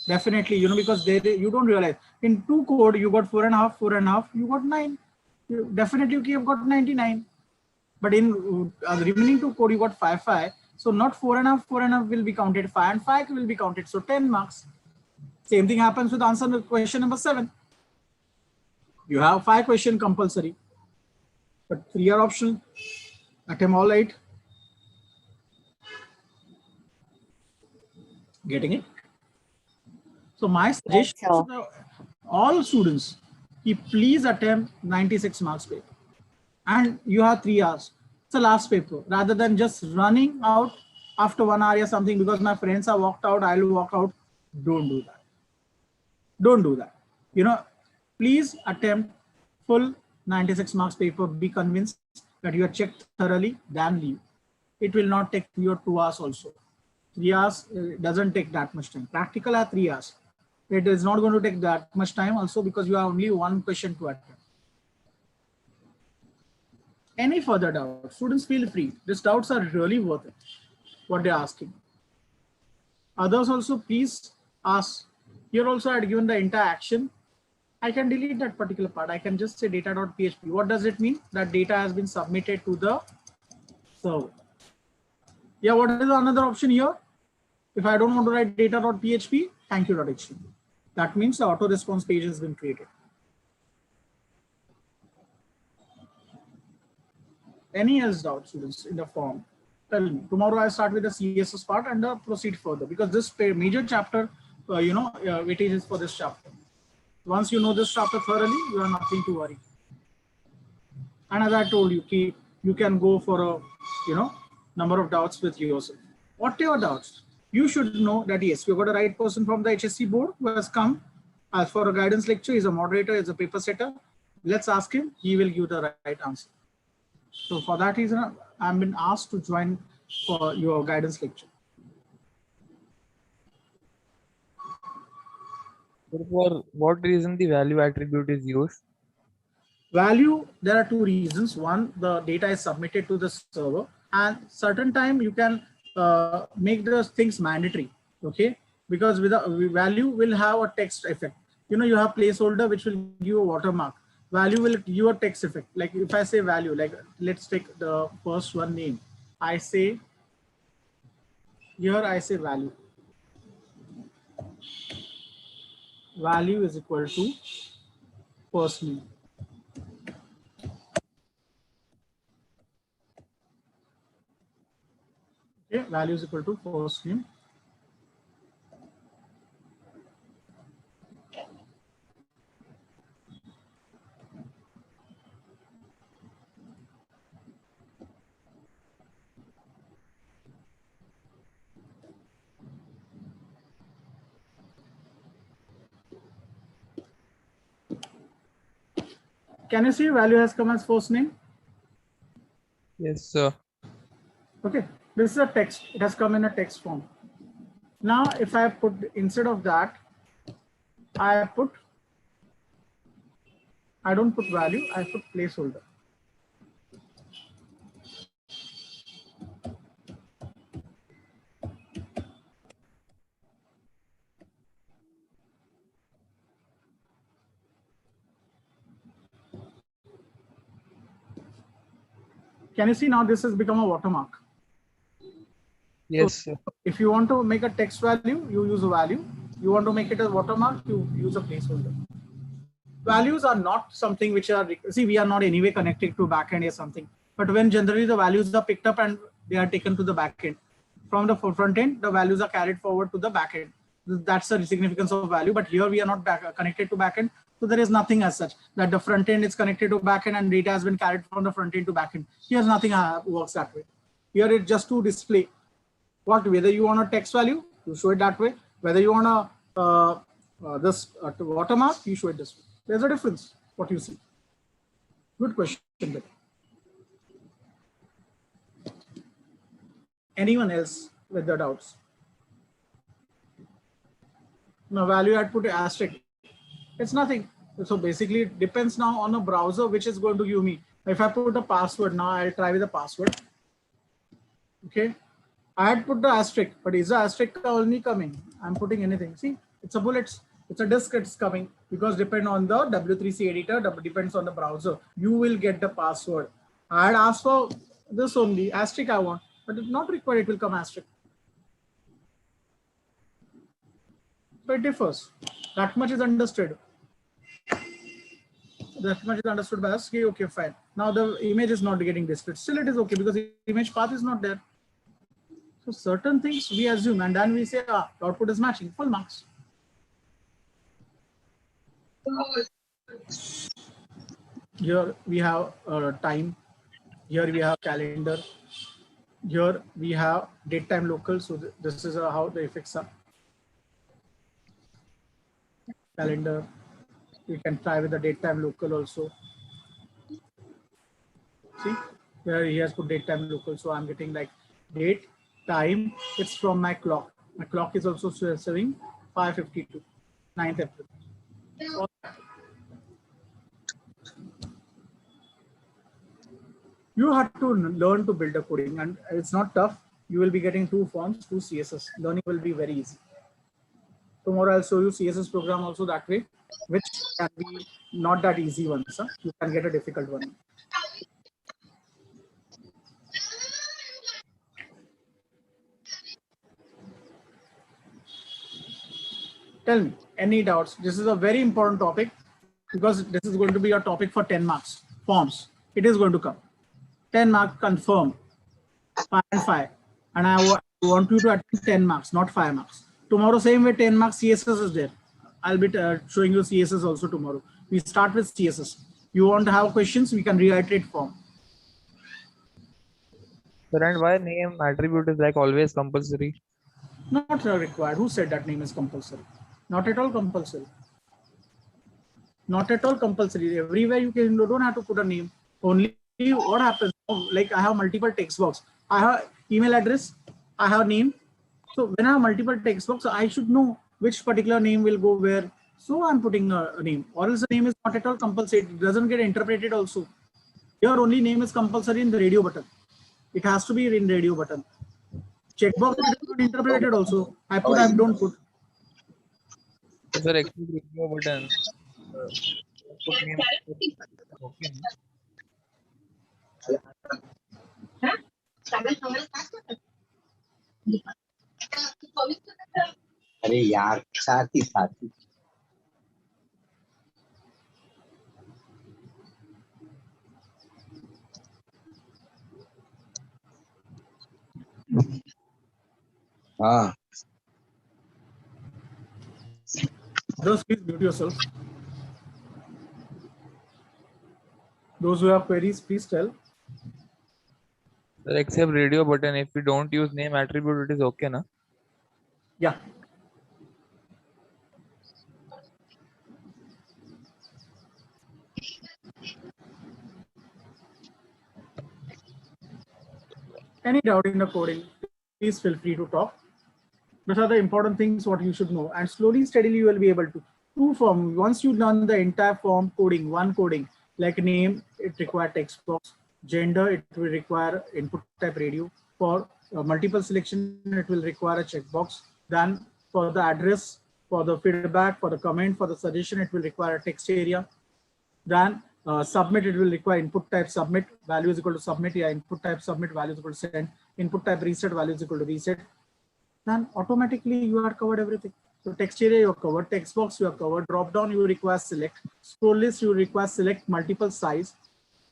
Definitely, because you don't realize in 2 code you got 4.5, 4.5, you got 9. Definitely you have got 99. But in remaining 2 code you got 5, 5. So not 4.5, 4.5 will be counted, 5 and 5 will be counted. So 10 marks. Same thing happens with answer question number 7. You have 5 questions compulsory, but 3 are optional. Attempt all 8. Getting it? So my suggestion to all students, please attempt 96 marks paper. And you have 3 hours. It's the last paper, rather than just running out after 1 hour or something because my friends have walked out, I'll walk out. Don't do that. Don't do that. You know, please attempt full 96 marks paper. Be convinced that you are checked thoroughly, then leave. It will not take your 2 hours also. 3 hours doesn't take that much time. Practical are 3 hours. It is not going to take that much time also because you have only one question to attempt. Any further doubts? Students, feel free. These doubts are really worth it, what they're asking. Others also, please ask. Here also I had given the interaction. I can delete that particular part. I can just say data.php. What does it mean? That data has been submitted to the server. Yeah, what is another option here? If I don't want to write data.php, thank you.html. That means the auto response page has been created. Any else doubt, students, in the form? Tell me. Tomorrow I start with the CSS part and proceed further because this major chapter, weightage is for this chapter. Once you know this chapter thoroughly, you have nothing to worry. And as I told you, you can go for a number of doubts with yourself. Whatever doubts, you should know that yes, we've got a right person from the HSC board who has come as for a guidance lecture. He's a moderator, he's a paper setter. Let's ask him, he will give the right answer. So for that reason, I've been asked to join for your guidance lecture. For what reason the value attribute is used? Value, there are two reasons. One, the data is submitted to the server, and certain time you can make those things mandatory, okay? Because with a value will have a text effect. You have placeholder which will give a watermark. Value will give a text effect. Like if I say value, like let's take the first one name. I say, here I say value. Value is equal to first name. Okay, value is equal to first name. Can you see value has come as first name? Yes, sir. Okay, this is a text. It has come in a text form. Now, if I put instead of that, I don't put value, I put placeholder. Can you see now this has become a watermark? Yes, So, sir. if you want to make a text value, you use a value. You want to make it a watermark, you use a placeholder. Values are not something which are, see, we are not anyway connected to backend or something. But when generally the values are picked up and they are taken to the backend, from the front end, the values are carried forward to the backend. That's the significance of value. But here we are not connected to backend. So there is nothing as such that the front end is connected to backend and data has been carried from the front end to backend. Here's nothing works that way. Here it's just to display whether you want a text value, you show it that way. Whether you want this watermark, you show it this way. There's a difference. What you see. Good question. Anyone else with the doubts? Now value I'd put asterisk. It's nothing. So basically it depends now on a browser which is going to give me. If I put a password now, I'll try with a password. Okay. I had put the asterisk, but is the asterisk only coming? I'm putting anything. See, it's a bullets. It's a disk. It's coming because depend on the W3C editor. Depends on the browser. You will get the password. I had asked for this only asterisk I want, but it's not required. It will come asterisk. So it differs. That much is understood. That much is understood by us. Okay, fine. Now the image is not getting displayed. Still, it is okay because the image path is not there. So certain things we assume and then we say, output is matching, full marks. Here we have time Here we have calendar. Here we have date time local. So this is how the effects are. Calendar. We can try with the date time local also. See, here he has put date time local. So I'm getting like date, time. It's from my clock. My clock is also showing 5:52, 9th April. So you have to learn to build a coding, and it's not tough. You will be getting 2 forms, 2 CSS. Learning will be very easy. Tomorrow I'll show you CSS program also that way, which can be not that easy one. So you can get a difficult one. Tell me, any doubts? This is a very important topic because this is going to be a topic for 10 marks. Forms. It is going to come. 10 marks confirm. 5 and 5. And I want you to attend 10 marks, not 5 marks. Tomorrow, same way, 10 marks CSS is there. I'll be showing you CSS also tomorrow. We start with CSS. You want to have questions, we can reiterate form. Sir, and why name attribute is like always compulsory? Not required. Who said that name is compulsory? Not at all compulsory. Not at all compulsory. Everywhere you don't have to put a name. Only what happens, like I have multiple text box. I have email address, I have name. So when I have multiple text box, I should know which particular name will go where. So I'm putting a name, or else the name is not at all compulsory. It doesn't get interpreted also. Your only name is compulsory in the radio button. It has to be in radio button. Checkbox is not interpreted also. I don't put. Sir, except radio button. Put name. Okay. अरे यार साथी साथी हाँ Those, please mute yourself. Those who have queries, please tell. Sir, except radio button, if we don't use name attribute, it is okay, na? Yeah. Any doubt in the coding, please feel free to talk. These are the important things what you should know, and slowly, steadily, you will be able to. Two form. Once you learn the entire form coding, one coding, like name, it requires text box. Gender, it will require input type radio. For multiple selection, it will require a checkbox. Then for the address, for the feedback, for the comment, for the suggestion, it will require a text area. Then submit, it will require input type submit, value is equal to submit. Yeah, input type submit, value is equal to send. Input type reset, value is equal to reset. Then automatically you are covered everything. So text area you are covered, text box you are covered, drop down you require select, scroll list you require select multiple size,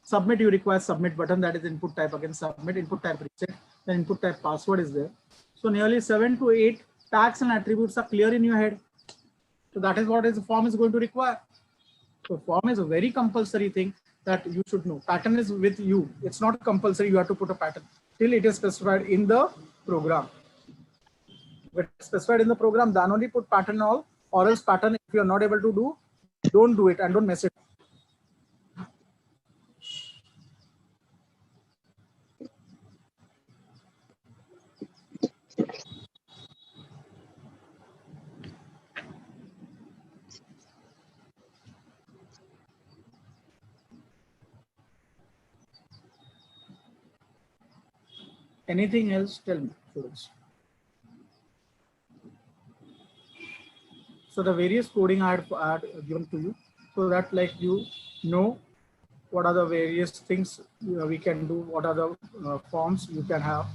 submit you require submit button, that is input type, again submit, input type reset, then input type password is there. So nearly 7 to 8 tags and attributes are clear in your head. So that is what the form is going to require. So form is a very compulsory thing that you should know. Pattern is with you. It's not compulsory you have to put a pattern till it is specified in the program. If it's specified in the program, then only put pattern all, or else pattern if you are not able to do, don't do it and don't mess it. Anything else? Tell me, students. So the various coding I had given to you, so that like you know what are the various things we can do, what are the forms you can have.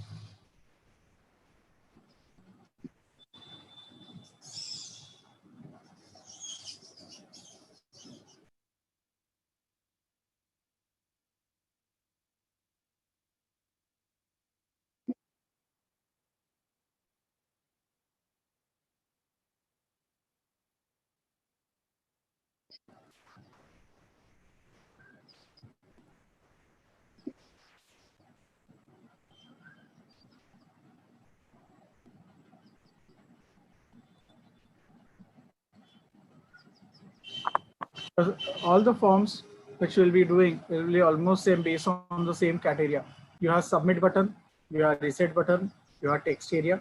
All the forms which we'll be doing will be almost same based on the same criteria. You have submit button, you have reset button, you have text area,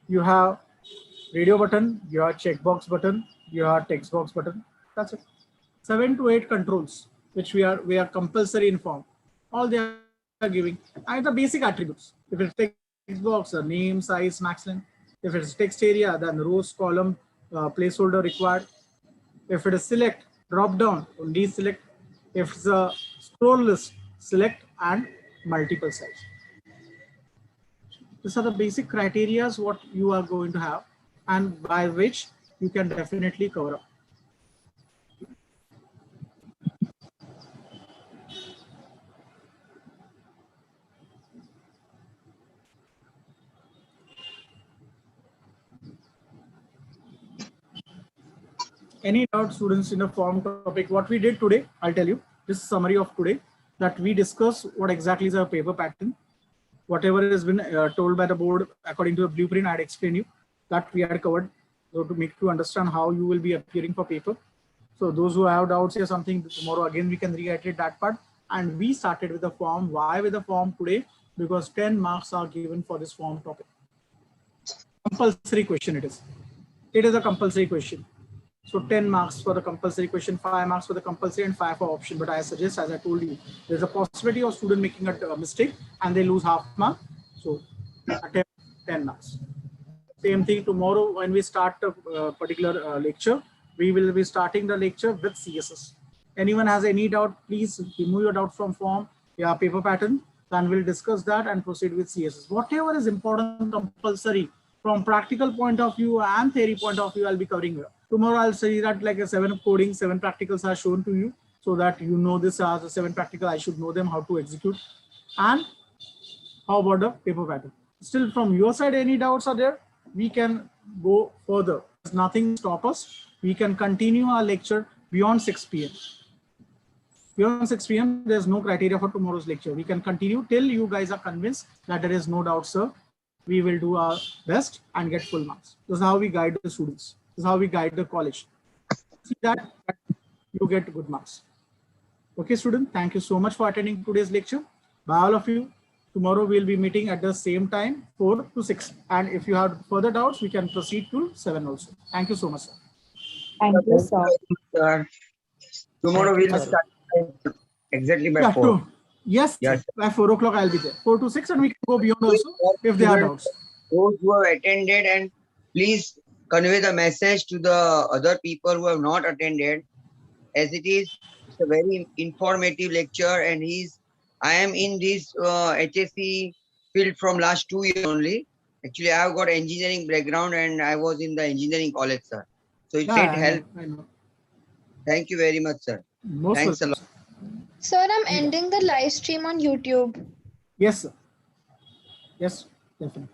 you have radio button, you have checkbox button, you have text box button. That's it. 7 to 8 controls which we are compulsory in form. All they are giving and the basic attributes. If it's text box, the name, size, max length. If it's text area, then rows, column, placeholder required. If it is select, drop down, only select. If it's a scroll list, select and multiple size. These are the basic criteria what you are going to have and by which you can definitely cover up. Any doubt, students, in the form topic? What we did today, I'll tell you. This is summary of today that we discuss what exactly is a paper pattern. Whatever has been told by the board according to the blueprint, I'd explain you that we had covered. So to make you understand how you will be appearing for paper. So those who have doubts or something, tomorrow again we can reiterate that part. And we started with the form. Why with the form today? Because 10 marks are given for this form topic. Compulsory question it is. It is a compulsory question. So 10 marks for the compulsory question, 5 marks for the compulsory and 5 for option. But I suggest, as I told you, there's a possibility of student making a mistake and they lose half mark. So attempt 10 marks. Same thing tomorrow when we start a particular lecture, we will be starting the lecture with CSS. Anyone has any doubt, please remove your doubt from form, paper pattern, then we'll discuss that and proceed with CSS. Whatever is important, compulsory from practical point of view and theory point of view, I'll be covering here. Tomorrow I'll say that like a 7 coding, 7 practicals are shown to you so that you know this as a 7 practical. I should know them how to execute. And how about the paper pattern? Still from your side, any doubts are there? We can go further. There's nothing stop us. We can continue our lecture beyond 6 p.m. Beyond 6 p.m. there's no criteria for tomorrow's lecture. We can continue till you guys are convinced that there is no doubt, sir. We will do our best and get full marks. This is how we guide the students. This is how we guide the college. See that you get good marks. Okay, student, thank you so much for attending today's lecture. Bye all of you. Tomorrow we'll be meeting at the same time, 4 to 6. And if you have further doubts, we can proceed to 7 also. Thank you so much, sir. Thank you, sir. Tomorrow we'll start exactly by 4. Yes, by 4 o'clock I'll be there. 4 to 6 and we can go beyond also if there are doubts. Those who have attended, and please convey the message to the other people who have not attended, as it's a very informative lecture, and I am in this HSC field from last 2 years only. Actually, I have got engineering background and I was in the engineering college, sir. So it did help. I know. Thank you very much, sir. Thanks a lot. Sir, I'm ending the live stream on YouTube. Yes, sir. Yes, definitely.